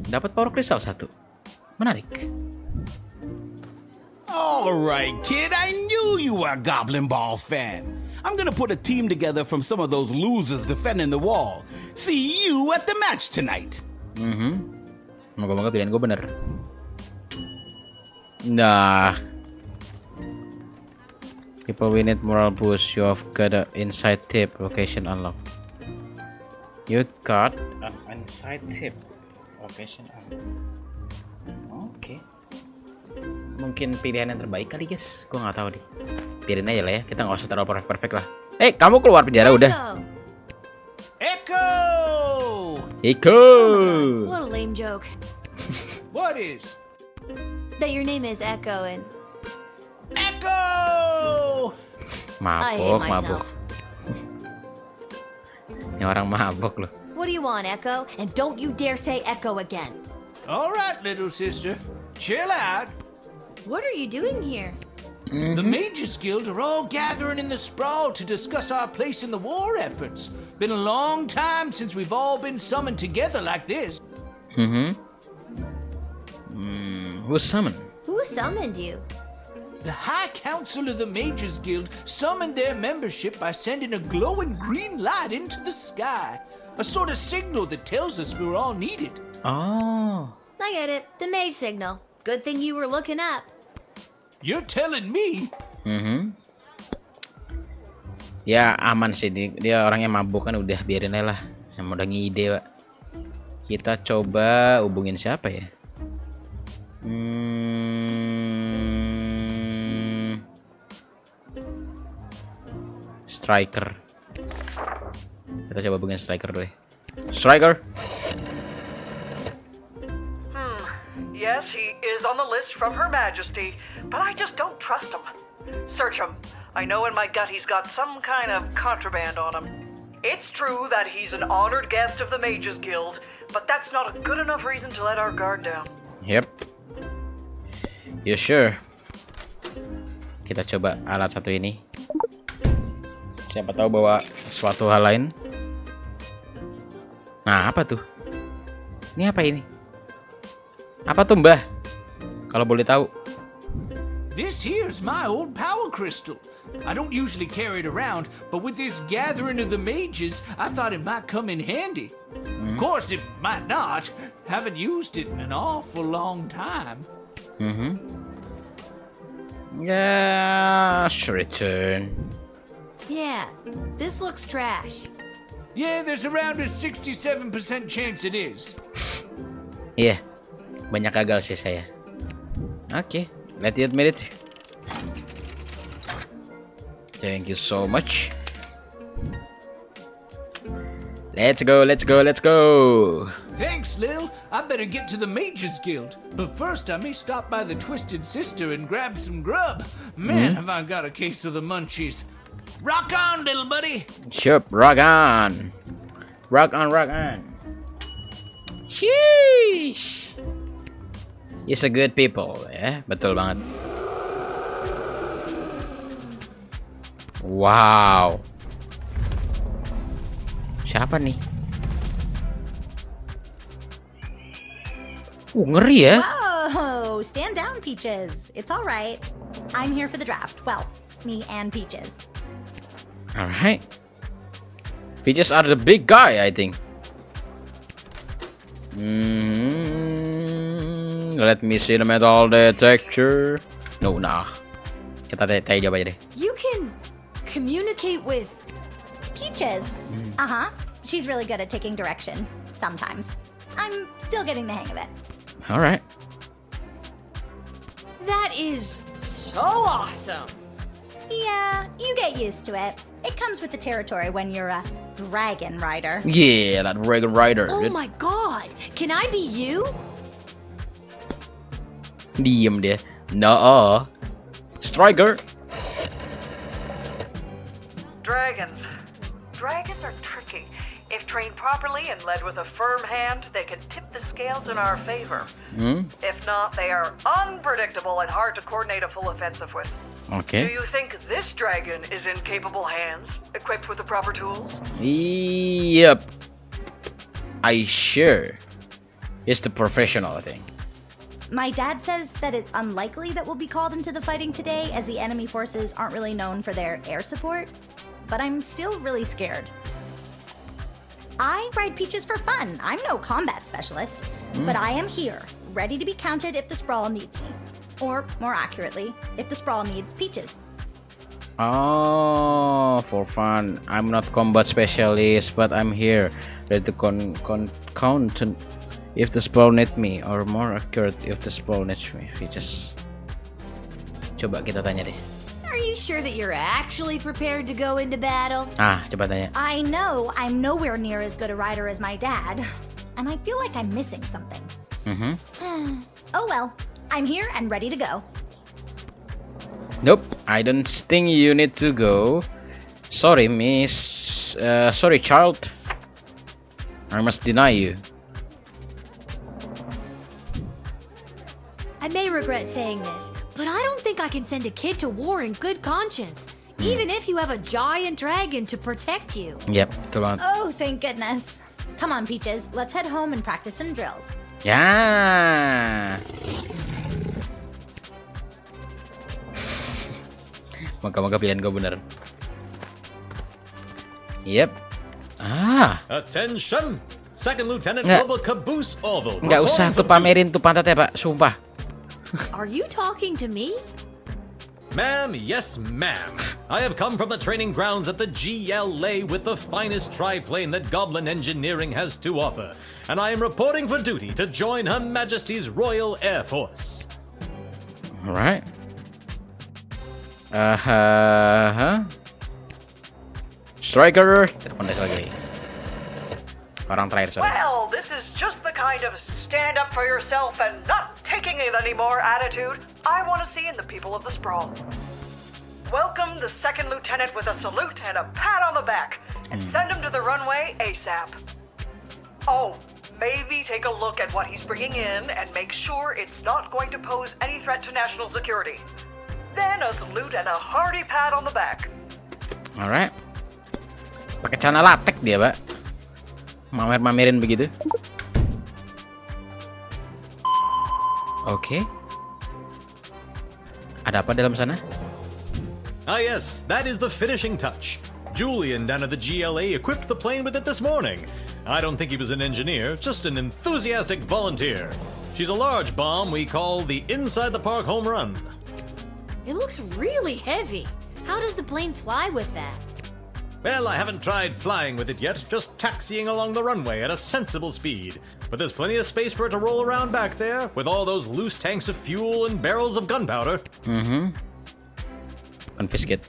Dapat power crystal 1. Menarik. All right, kid, I knew you were a Goblin Ball fan. I'm gonna put a team together from some of those losers defending the wall. See you at the match tonight. Moga-moga pilihan gue bener. Nah. People we need moral boost. You have got an inside tip. Location unlocked. You got an inside tip. Location unlocked. Oke. Mungkin pilihan yang terbaik kali guys. Gue nggak tahu deh. Biarin aja lah ya. Kita nggak usah taruh perfect lah. Kamu keluar penjara udah. Echo! Iko. What a lame joke. What is? that your name is Echo and... Echo! Mabuk. Ini orang mabuk loh. What do you want, Echo? And don't you dare say Echo again. All right, little sister. Chill out. What are you doing here? The Mages Guild are all gathering in the Sprawl to discuss our place in the war efforts. Been a long time since we've all been summoned together like this. Who's summoned? Who summoned you? The High Council of the Mages Guild summoned their membership by sending a glowing green light into the sky. A sort of signal that tells us we're all needed. Oh. I get it. The mage signal. Good thing you were looking up. You're telling me? Ya aman sih, dia orangnya mabuk kan, udah biarin aja lah. Yang udah ngide, Pak. Kita coba hubungin siapa ya? Striker. Kita coba hubungin Striker dulu. Striker. Yes, he is on the list from Her Majesty, but I just don't trust him. Search him. I know in my gut he's got some kind of contraband on him. It's true that he's an honored guest of the Mages Guild, but that's not a good enough reason to let our guard down. Yep. You sure? Kita coba alat satu ini. Siapa tahu bawa suatu hal lain. Nah, apa tuh? Ini apa ini? Apa tuh, Mbah? Kalau boleh tahu. This here's my old power crystal. I don't usually carry it around, but with this gathering of the mages, I thought it might come in handy. Of course, it might not. Haven't used it in an awful long time. Yeah, sure return. Yeah, this looks trash. Yeah, there's around a 67% chance it is. Iya, banyak gagal sih saya. Oke, let you admit it. Thank you so much. Let's go, let's go, let's go. Thanks, Lil. I better get to the Mages Guild. But first, I may stop by the Twisted Sister and grab some grub. Man, have I got a case of the munchies. Rock on, little buddy. Sure, rock on. Rock on, rock on. Sheesh. He's a good people, ya. Betul banget. Wow. Siapa nih? Ngeri ya. Whoa, stand down, Peaches. It's all right. I'm here for the draft. Well, me and Peaches. All right. Peaches are the big guy, I think. Let me see the metal detector. No, nah. Kita tanya jawab aja deh. You can communicate with Peaches. She's really good at taking direction. Sometimes. I'm still getting the hang of it. All right. That is so awesome. Yeah, you get used to it. It comes with the territory when you're a dragon rider. Yeah, that dragon rider. Oh my god. Can I be you? Diem dia. No. Striker. Dragons. Dragons are tricky. If trained properly and led with a firm hand, they can tip the scales in our favor. If not, they are unpredictable and hard to coordinate a full offensive with. Okay. Do you think this dragon is in capable hands, equipped with the proper tools? Yep. I sure. It's the professional thing. My dad says that it's unlikely that we'll be called into the fighting today, as the enemy forces aren't really known for their air support. But I'm still really scared. I ride Peaches for fun. I'm no combat specialist. But I am here, ready to be counted if the Sprawl needs me. Or, more accurately, if the Sprawl needs Peaches. Oh, for fun. I'm not combat specialist, but I'm here ready to count if the Sprawl needs me, or more accurate, if the Sprawl needs me. Peaches. Coba kita tanya deh. Are you sure that you're actually prepared to go into battle? Coba tanya. I know I'm nowhere near as good a rider as my dad, and I feel like I'm missing something. Oh well, I'm here and ready to go. Nope, I don't think you need to go. Sorry, miss. Sorry, child. I must deny you. I may regret saying this, but I don't think I can send a kid to war in good conscience, even if you have a giant dragon to protect you. Yep, betul banget. Oh, thank goodness. Come on, Peaches. Let's head home and practice some drills. Ya. Moga-moga pilihan gue bener. Yep. Attention! Second Lieutenant Nggak. Global Caboose Orville. Nggak usah tuh pamerin tuh pantatnya, Pak. Sumpah. Are you talking to me? Ma'am, yes, ma'am. I have come from the training grounds at the GLA with the finest triplane that Goblin Engineering has to offer, and I am reporting for duty to join Her Majesty's Royal Air Force. Alright. Striker. Telepon lagi. Orang terakhir, sorry. Well, this is just the kind of stand up for yourself and not taking it anymore attitude I want to see in the people of the Sprawl. Welcome the second lieutenant with a salute and a pat on the back, and send him to the runway ASAP. Oh, maybe take a look at what he's bringing in and make sure it's not going to pose any threat to national security. Then a salute and a hearty pat on the back. Alright. Pakai celana latek dia, Pak. Mamer-mamerin begitu. Oke. Ada apa dalam sana? Ah yes, that is the finishing touch. Julian down at the GLA equipped the plane with it this morning. I don't think he was an engineer, just an enthusiastic volunteer. She's a large bomb we call the Inside the Park Home Run. It looks really heavy. How does the plane fly with that? Well, I haven't tried flying with it yet, just taxiing along the runway at a sensible speed. But there's plenty of space for it to roll around back there, with all those loose tanks of fuel and barrels of gunpowder. Confiscate.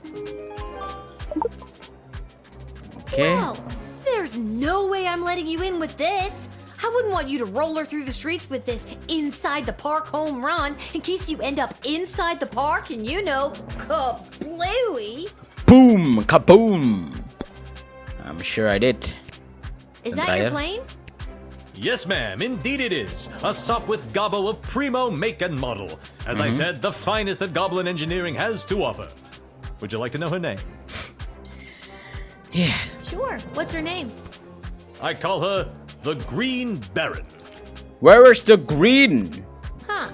Okay. Well, there's no way I'm letting you in with this. I wouldn't want you to roller through the streets with this inside the park home run in case you end up inside the park and kablooey. Boom! Kaboom! I'm sure I did. Is that your plane? Yes, ma'am, indeed it is. A SOP with gobbo of primo make and model. As I said, the finest that Goblin Engineering has to offer. Would you like to know her name? Yeah. Sure. What's her name? I call her the Green Baron. Where is the green? Huh.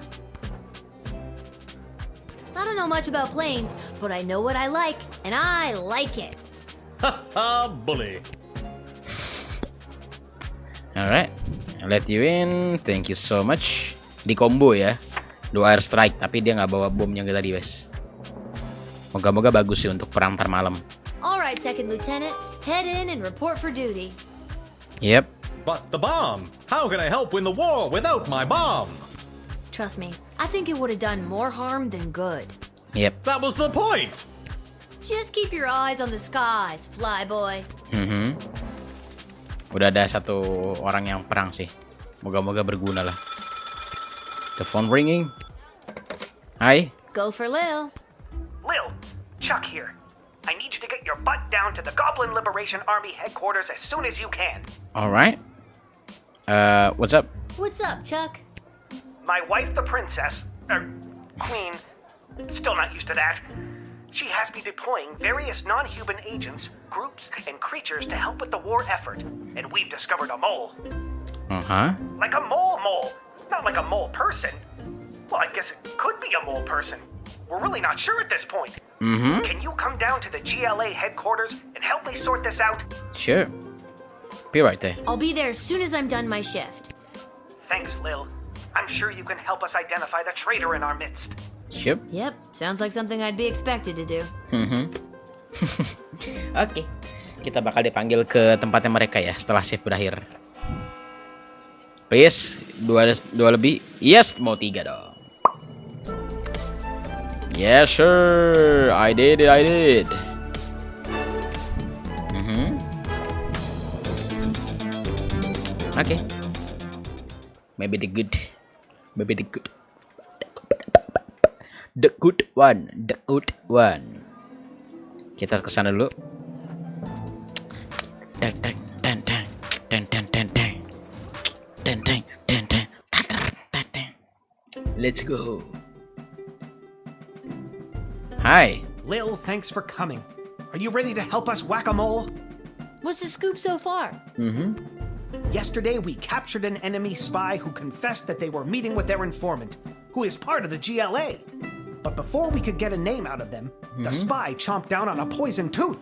I don't know much about planes, but I know what I like, and I like it. Ha ha, bully. Alright, I let you in. Thank you so much. Di combo ya, 2 air strike, tapi dia nggak bawa bomnya kayak tadi, guys. Moga-moga bagus sih untuk perang ntar malam. Alright, Second Lieutenant. Head in and report for duty. Yep. But the bomb! How can I help win the war without my bomb? Trust me, I think it would have done more harm than good. Yep. That was the point! Just keep your eyes on the skies, flyboy. Udah ada satu orang yang perang sih. Moga-moga berguna lah. The phone ringing. Hi. Go for Lil. Lil, Chuck here. I need you to get your butt down to the Goblin Liberation Army headquarters as soon as you can. Alright. What's up? What's up, Chuck? My wife, the princess, queen, still not used to that. She has me deploying various non-human agents, groups, and creatures to help with the war effort. And we've discovered a mole. Like a mole. Not like a mole person. Well, I guess it could be a mole person. We're really not sure at this point. Can you come down to the GLA headquarters and help me sort this out? Sure. Be right there. I'll be there as soon as I'm done my shift. Thanks, Lil. I'm sure you can help us identify the traitor in our midst. Yep, sounds like something I'd be expected to do. Oke, kita bakal dipanggil ke tempatnya mereka ya setelah shift berakhir. Please, dua lebih. Yes, mau 3 dong. Yes sir, I did. Oke. Maybe the good. The good one, the good one. Kita ke sana dulu. Let's go. Hi. Lil, thanks for coming. Are you ready to help us whack-a-mole? What's the scoop so far? Yesterday, we captured an enemy spy who confessed that they were meeting with their informant, who is part of the GLA. But before we could get a name out of them, the spy chomped down on a poison tooth.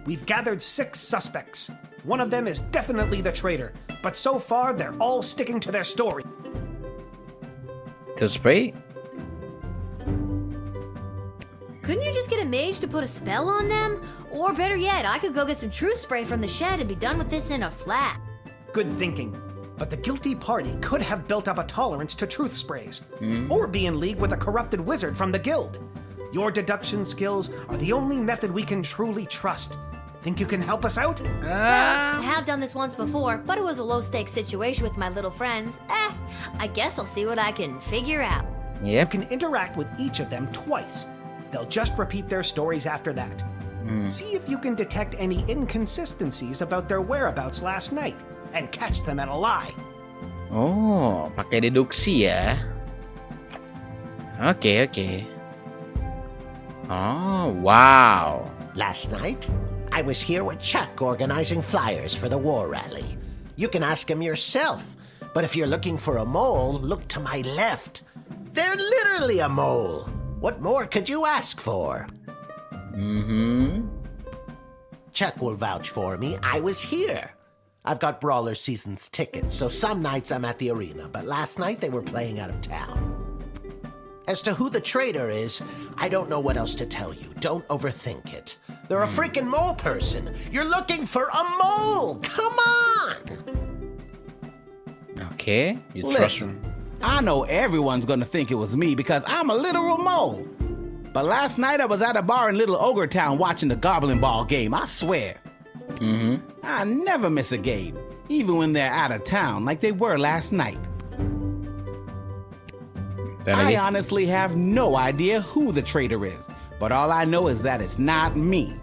We've gathered 6 suspects. One of them is definitely the traitor, but so far they're all sticking to their story. To spray? Couldn't you just get a mage to put a spell on them? Or better yet, I could go get some truth spray from the shed and be done with this in a flat. Good thinking. But the guilty party could have built up a tolerance to truth sprays, or be in league with a corrupted wizard from the guild. Your deduction skills are the only method we can truly trust. Think you can help us out? I have done this once before, but it was a low-stakes situation with my little friends. I guess I'll see what I can figure out. You can interact with each of them twice. They'll just repeat their stories after that. See if you can detect any inconsistencies about their whereabouts last night, and catch them at a lie. Oh, pakai deduksi ya. Oke. Oh, wow. Last night, I was here with Chuck organizing flyers for the war rally. You can ask him yourself, but if you're looking for a mole, look to my left. They're literally a mole. What more could you ask for? Chuck will vouch for me. I was here. I've got Brawler Seasons tickets, so some nights I'm at the arena, but last night they were playing out of town. As to who the traitor is, I don't know what else to tell you. Don't overthink it. They're a freaking mole person. You're looking for a mole. Come on. Okay, you trust Listen, I know everyone's gonna think it was me because I'm a literal mole. But last night I was at a bar in Little Ogre Town watching the Goblin Ball game, I swear. I never miss a game, even when they're out of town like they were last night. I honestly have no idea who the traitor is, but all I know is that it's not me.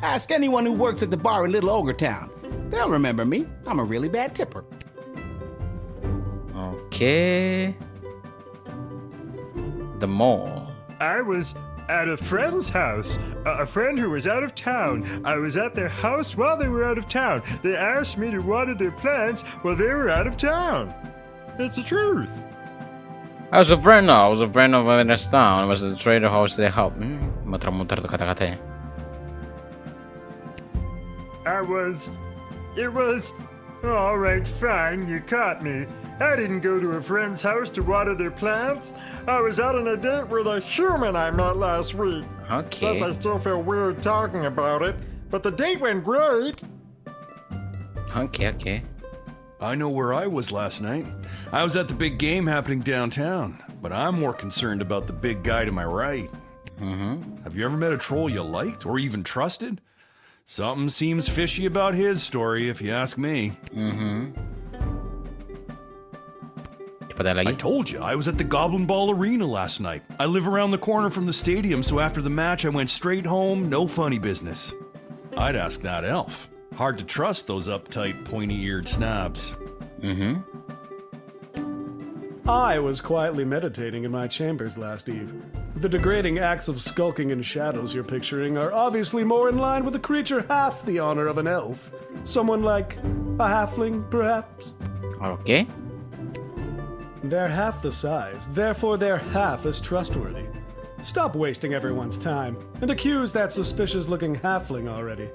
Ask anyone who works at the bar in Little Ogre Town. They'll remember me. I'm a really bad tipper. Okay. The mole. I was at a friend's house. A friend who was out of town. I was at their house while they were out of town. They asked me to water their plants while they were out of town. It's the truth. I was a friend of this town. Was the trader house they help? Muter-muter tuh kata-katanya. It was. All right, fine, you caught me. I didn't go to a friend's house to water their plants. I was out on a date with a human I met last week. Okay. Plus, I still feel weird talking about it, but the date went great. Okay. I know where I was last night. I was at the big game happening downtown, but I'm more concerned about the big guy to my right. Have you ever met a troll you liked or even trusted? Something seems fishy about his story, if you ask me. I told you, I was at the Goblin Ball Arena last night. I live around the corner from the stadium, so after the match I went straight home, no funny business. I'd ask that elf. Hard to trust those uptight, pointy-eared snobs. I was quietly meditating in my chambers last eve. The degrading acts of skulking in shadows you're picturing are obviously more in line with a creature half the honor of an elf. Someone like a halfling, perhaps? Okay. They're half the size, therefore they're half as trustworthy. Stop wasting everyone's time, and accuse that suspicious-looking halfling already.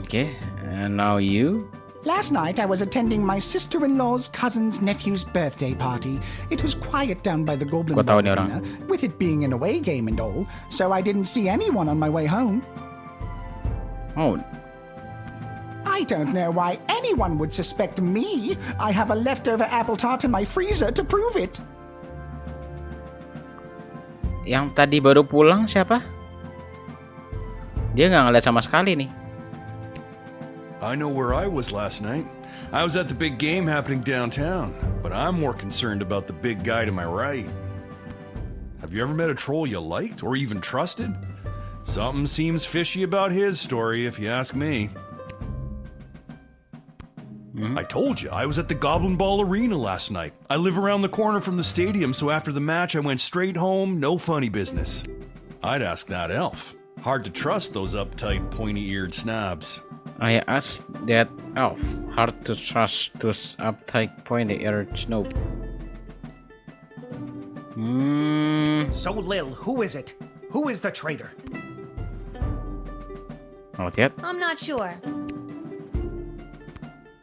Okay, and now you? Last night I was attending my sister-in-law's cousin's nephew's birthday party. It was quiet down by the Goblin Ball Arena, with it being an away game and all, so I didn't see anyone on my way home. Oh. I don't know why anyone would suspect me. I have a leftover apple tart in my freezer to prove it. Yang tadi baru pulang siapa? Dia nggak ngeliat sama sekali nih. I know where I was last night. I was at the big game happening downtown, but I'm more concerned about the big guy to my right. Have you ever met a troll you liked or even trusted? Something seems fishy about his story, if you ask me. I told you, I was at the Goblin Ball Arena last night. I live around the corner from the stadium, so after the match I went straight home, no funny business. I'd ask that elf. Hard to trust those uptight, pointy-eared snobs. I asked that elf. Hard to trust those uptight, pointy-eared snob. So, Lil, who is it? Who is the traitor? Not yet. I'm not sure.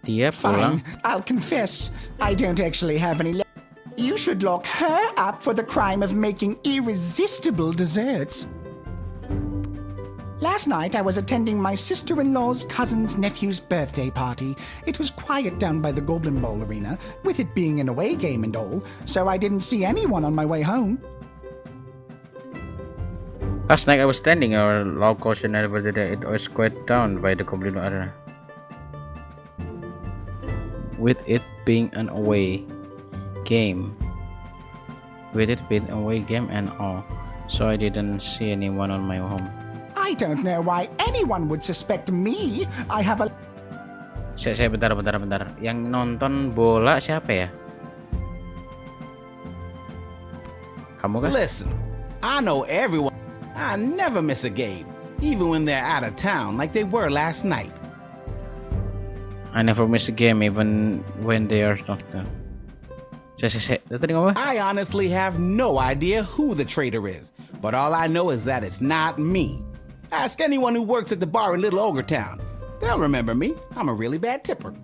Dia pulang. Fine, I'll confess. I don't actually have any. You should lock her up for the crime of making irresistible desserts. Last night I was attending my sister-in-law's cousin's nephew's birthday party. It was quiet down by the Goblin Bowl Arena, with it being an away game and all, so I didn't see anyone on my way home. Last night I was standing our local and birthday. It was quite down by the Goblin Arena, with it being an away game. And all, so I didn't see anyone on my home. I don't know why anyone would suspect me. I have a... Saya bentar. Yang nonton bola siapa ya? Kamu kan? Listen, I know everyone. I never miss a game, even when they're out of town like they were last night. I never miss a game even when they are not there. I honestly have no idea who the traitor is, but all I know is that it's not me. Ask anyone who works at the bar in Little Ogre Town. They'll remember me. I'm a really bad tipper.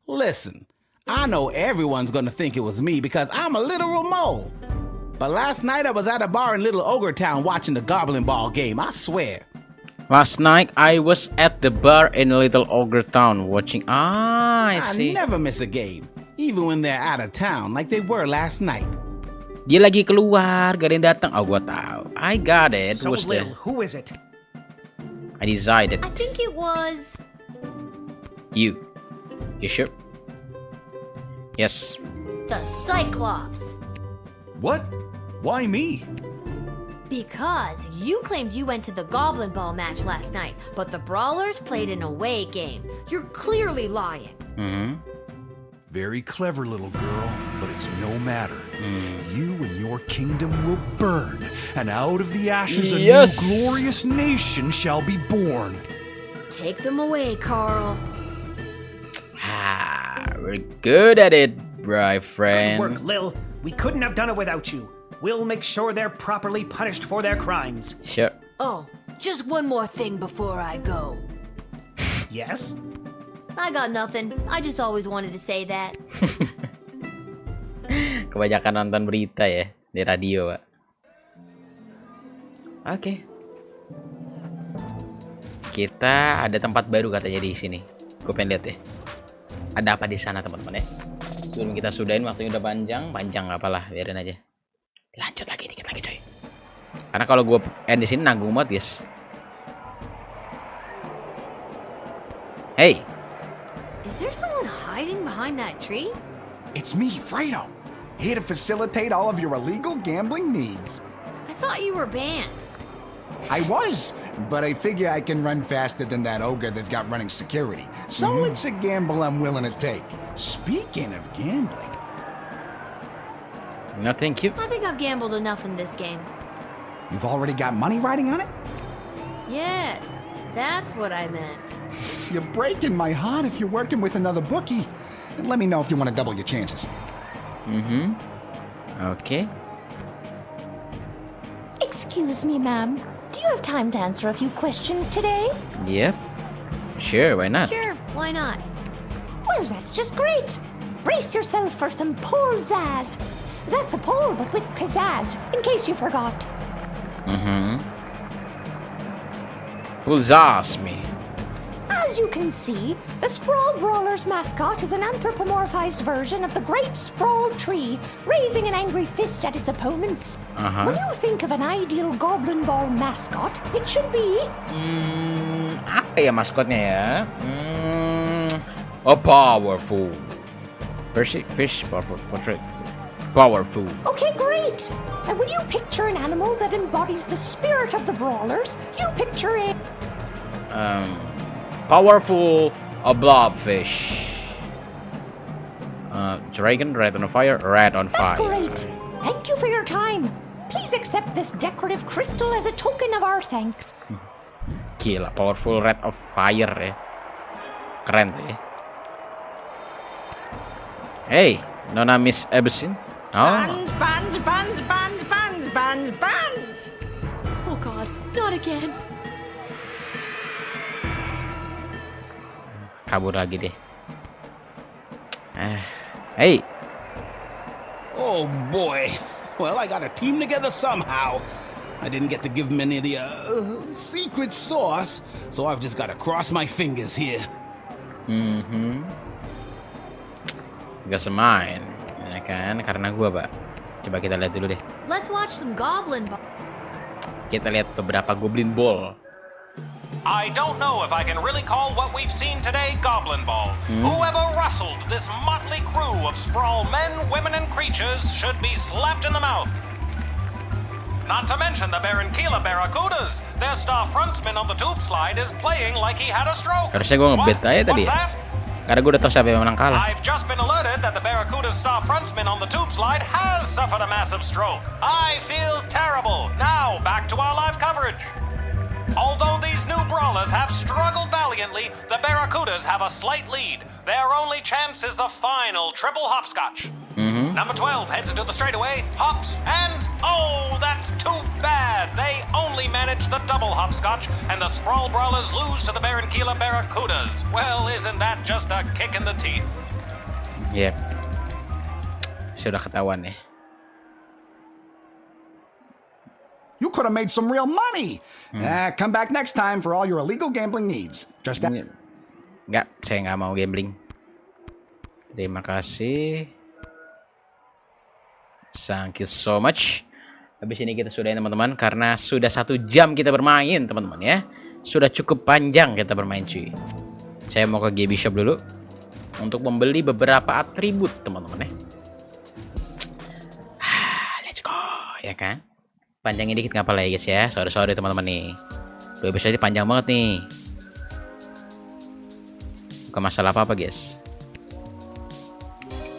Listen, I know everyone's gonna think it was me because I'm a literal mole. But last night I was at a bar in Little Ogre Town watching the Goblin Ball game, I swear. Last night I was at the bar in Little Ogre Town watching. I see. I never miss a game, even when they're out of town like they were last night. Dia lagi keluar, gak ada yang datang. Oh, gua tahu. I got it. So, Lil, who is it? I decided. I think it was... You. You sure? Yes. The Cyclops. What? Why me? Because you claimed you went to the Goblin Ball match last night, but the Brawlers played an away game. You're clearly lying. Very clever, little girl, but it's no matter. You and your kingdom will burn, and out of the ashes a new glorious nation shall be born. Take them away, Carl. We're good at it, my friend. Good work, Lil. We couldn't have done it without you. We'll make sure they're properly punished for their crimes. Sure. Oh, just one more thing before I go. Yes? I got nothing. I just always wanted to say that. Kebanyakan nonton berita ya di radio, Pak. Oke. Kita ada tempat baru katanya di sini. Gue pengen lihat ya. Ada apa di sana, teman-teman ya? Sebelum kita sudahin, waktunya udah panjang apalah, biarin aja. Lanjut lagi dikit lagi, coy. Karena kalau gue end di sini nanggung banget, guys. Hey. Is there someone hiding behind that tree? It's me, Fredo. Here to facilitate all of your illegal gambling needs. I thought you were banned. I was, but I figure I can run faster than that ogre they've got running security. So it's a gamble I'm willing to take. Speaking of gambling... No, thank you. I think I've gambled enough in this game. You've already got money riding on it? Yes, that's what I meant. You're breaking my heart if you're working with another bookie. And let me know if you want to double your chances. Okay. Excuse me, ma'am. Do you have time to answer a few questions today? Yep. Sure, why not? Sure, why not? Well, that's just great. Brace yourself for some pole zazz. That's a pole, but with pizzazz, in case you forgot. Who's asked me? As you can see, the Sprawl Brawler's mascot is an anthropomorphized version of the Great Sprawl Tree, raising an angry fist at its opponents. When you think of an ideal Goblin Ball mascot, it should be... Apa ya maskotnya ya? A powerful fish powerful portrait. powerful. Okay, great. And when you picture an animal that embodies the spirit of the brawlers, you picture a Powerful, a blobfish. Dragon, red on fire, red on That's fire. great. Thank you for your time. Please accept this decorative crystal as a token of our thanks. Gila, powerful red of fire ya. Keren tuh ya. Hey, Nona Miss Ebesin. Oh. Buns. Oh God, not again. Kabur lagi deh. Hey. Oh boy. Well, I got a team together somehow. I didn't get to give him any of the secret sauce, so I've just got to cross my fingers here. Gak semain, ya kan? Karena gua, Pak. Coba kita lihat dulu deh. Let's watch some goblin. Kita lihat beberapa goblin ball. I don't know if I can really call what we've seen today Goblin Ball. Whoever rustled this motley crew of Sprawl men, women, and creatures should be slapped in the mouth. Not to mention the Barranquilla Barracudas. Their star frontsman on the tube slide is playing like he had a stroke. Harusnya gue ngebet aja tadi ya. Karena gue udah tahu siapa yang menang kalah. I've just been alerted that the Barracuda's star frontsman on the tube slide has suffered a massive stroke. I feel terrible. Now, back to our live coverage. Although these new brawlers have struggled valiantly, the Barracudas have a slight lead. Their only chance is the final triple hopscotch. Number 12 heads into the straightaway, hops, and oh, that's too bad. They only manage the double hopscotch, and the Sprawl brawlers lose to the Barranquilla Barracudas. Well, isn't that just a kick in the teeth? Yep. Sudah ketahuan ya. You could have made some real money. Come back next time for all your illegal gambling needs. Just that. Enggak, saya nggak mau gambling. Terima kasih. Thank you so much. Habis ini kita sudahin teman-teman, karena sudah 1 jam kita bermain teman-teman ya. Sudah cukup panjang kita bermain cuy. Saya mau ke GB Shop dulu untuk membeli beberapa atribut teman-teman ya. Let's go ya kan. Panjangin dikit ngapa lah ya guys ya. Sorry teman-teman nih. 2 episode ini panjang banget nih. Bukan masalah apa-apa guys.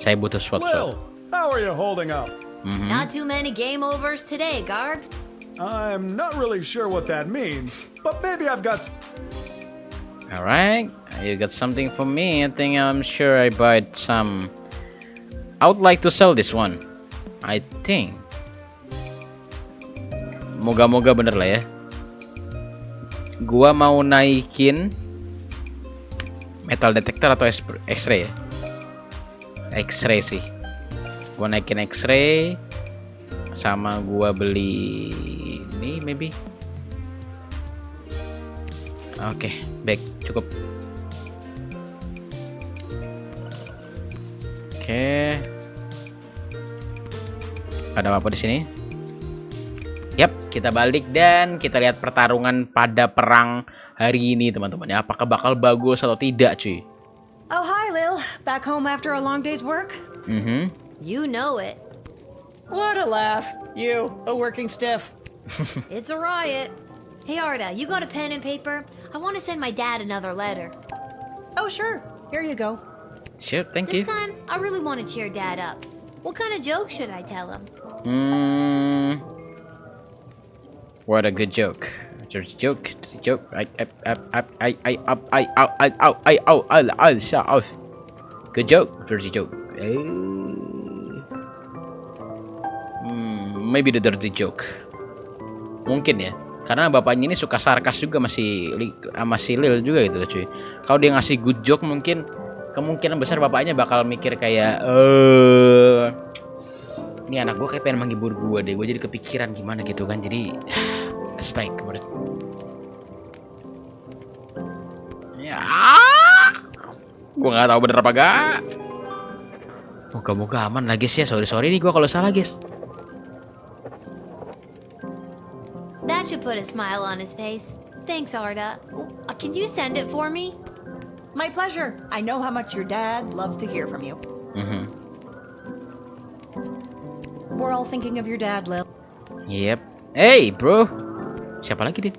Saya butuh swap. Lil, how are you holding up? Not too many game overs today, Garbs. I'm not really sure what that means, but maybe I've got... Alright, you got something for me. I'm sure I bought some. I would like to sell this one, I think. Moga-moga bener lah ya. Gua mau naikin metal detector atau X-ray ya. X-ray sih. Gua naikin X-ray sama gua beli ini maybe. Oke, baik, cukup. Oke. Ada apa di sini? Yap, kita balik dan kita lihat pertarungan pada perang hari ini teman-teman ya. Apakah bakal bagus atau tidak cuy? Oh, hi Lil. Back home after a long day's work? You know it. What a laugh. You, a working stiff. It's a riot. Hey Arda, you got a pen and paper? I want to send my dad another letter. Oh, sure. Here you go. Sure, thank you. This time, I really want to cheer Dad up. What kind of joke should I tell him? What a good joke. There's a joke. Good joke. Dirty joke. Maybe the dirty joke. Mungkin ya. Karena bapaknya ini suka sarkas juga masih Lil juga gitu loh cuy. Kalau dia ngasih good joke mungkin kemungkinan besar bapaknya bakal mikir kayak ini anak gue kayak pengen menghibur gue deh. Gue jadi kepikiran gimana gitu kan. Jadi strike kemarin. Ya, gue nggak tahu bener apa gak. Moga-moga aman lah guys ya. Sorry nih gue kalau salah guys. That should put a smile on his face. Thanks, Arda. Can you send it for me? My pleasure. I know how much your dad loves to hear from you. we're all thinking of your dad, Lil. Yep. Hey, bro. Siapa lagi, Din?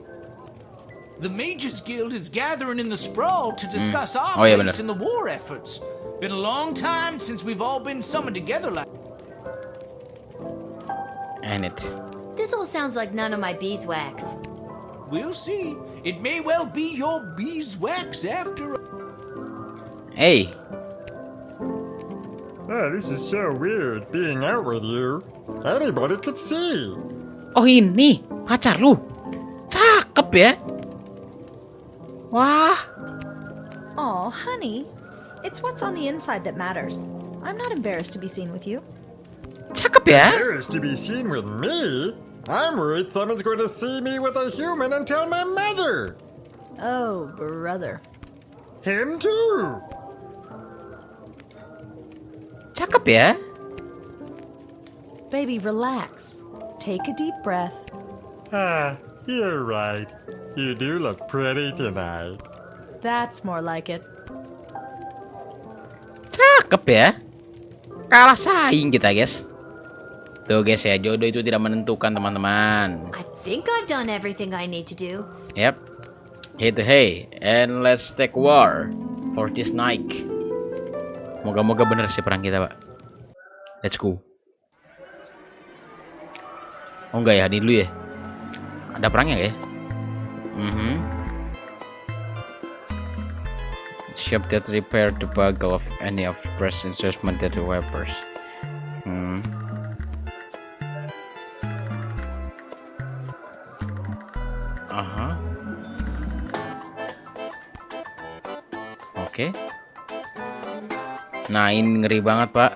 The Mages Guild is gathering in the Sprawl to discuss our Oh, iya, place bener. in the war efforts. Been a long time since we've all been summoned together like. And it. This all sounds like none of my beeswax. We'll see. It may well be your beeswax after all. Hey. Oh, this is so weird being out with you. Anybody could see. Oh, ini pacar lu. Cakep ya. Wah. Aw, honey. It's what's on the inside that matters. I'm not embarrassed to be seen with you. Cakep ya. Embarrassed to be seen with me? I'm worried someone's going to see me with a human and tell my mother. Oh, brother. Him too. Cakep ya. Baby, relax. Take a deep breath. Ah, you're right. You do look pretty tonight. That's more like it. Cakep ya. Kalah saing kita, guys. Tuh guys ya, jodoh itu tidak menentukan, teman-teman. I think I've done everything I need to do. Yep. Hey to hey, and let's take war for this night. Moga-moga bener sih perang kita, Pak. Let's go. Oh enggak ya, ini dulu ya. Ada perangnya ya? Shop that repair the bug of any of press instrument that wipers. Oke. Nah, ini ngeri banget, Pak.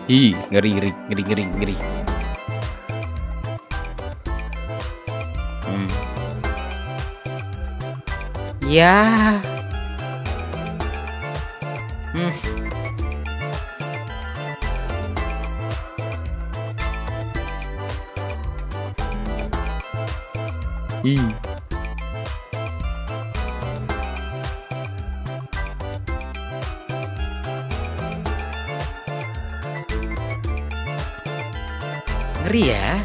Ih, ngeri. Ya. Ih. Ngeri ya.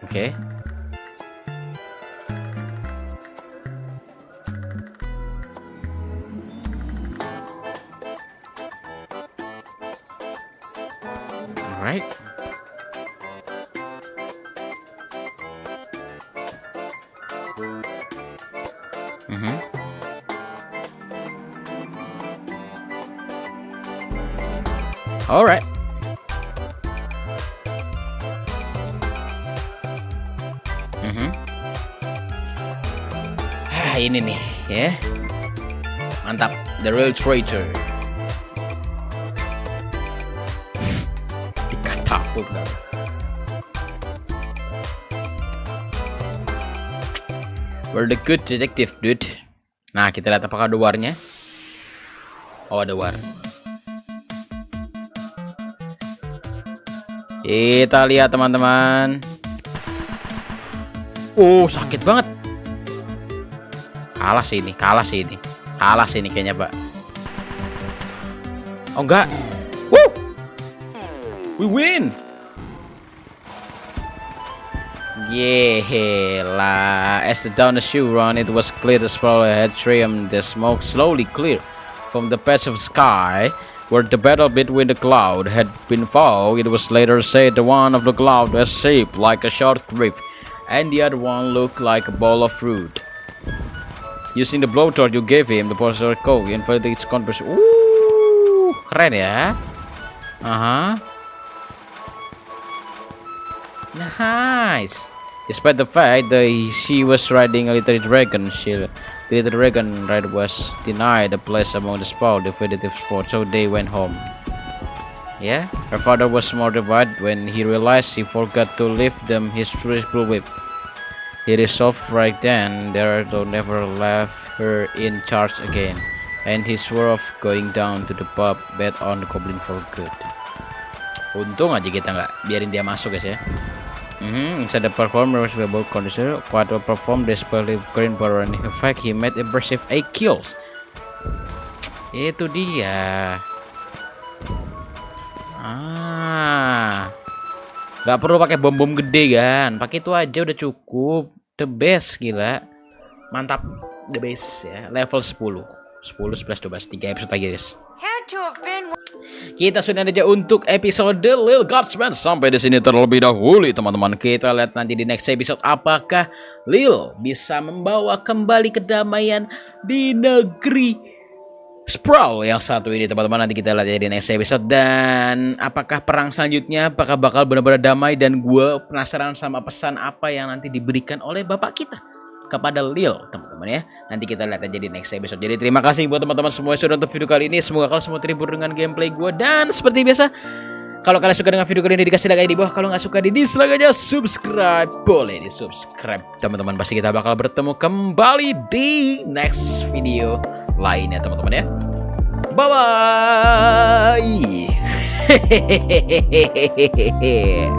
Oke. Alright. Alright. Ini nih ya. Mantap, the real traitor. Dikatapult dah. We're the good detective, dude. Nah, kita lihat apakah ada warnya. Oh, ada war. Kita lihat, teman-teman. Oh, sakit banget. Kalah sih ini kayaknya, Pak. Oh enggak. Woo! We win. Yeah, as the down the shoe run, it was clear the Sprawl had triumphed. The smoke slowly cleared from the patch of sky where the battle between the cloud had been fought. It was later said the one of the cloud was shaped like a short grape, and the other one looked like a bowl of fruit. Using the blowtorch you gave him, the professor coat inverted its converse. Keren ya. Nice. Despite the fact that she was riding a little dragon, the little dragon rider was denied a place among the Sprawl definitive sport, so they went home. Yeah, her father was mortified when he realized he forgot to leave them his truest blue whip. He resolved right then there to never leave her in charge again, and he swore off going down to the pub, bet on the goblin for good. Untung aja kita nggak biarin dia masuk guys ya. Inside the performer was able to consider what will perform despite green power and in fact he made impressive 8 kills. Itu dia. Gak perlu pakai bom gede kan, pakai itu aja udah cukup. The best, gila, mantap, the best ya. Level 10, 11, 12, 3 episode lagi guys. Kita sudah aja untuk episode Lil Guardsman sampai di sini terlebih dahulu teman-teman. Kita lihat nanti di next episode apakah Lil bisa membawa kembali kedamaian di negeri Sprawl yang satu ini teman-teman. Nanti kita lihat ya di next episode. Dan apakah perang selanjutnya apakah bakal benar-benar damai. Dan gue penasaran sama pesan apa yang nanti diberikan oleh bapak kita kepada Lil teman-teman ya. Nanti kita lihat aja di next episode. Jadi terima kasih buat teman-teman semua yang sudah nonton video kali ini. Semoga kalian semua terhibur dengan gameplay gue. Dan seperti biasa, kalau kalian suka dengan video kali ini dikasih like di bawah. Kalau nggak suka di dislike aja. Subscribe, boleh di subscribe teman-teman. Pasti kita bakal bertemu kembali di next video lainnya teman-teman ya. Bye bye.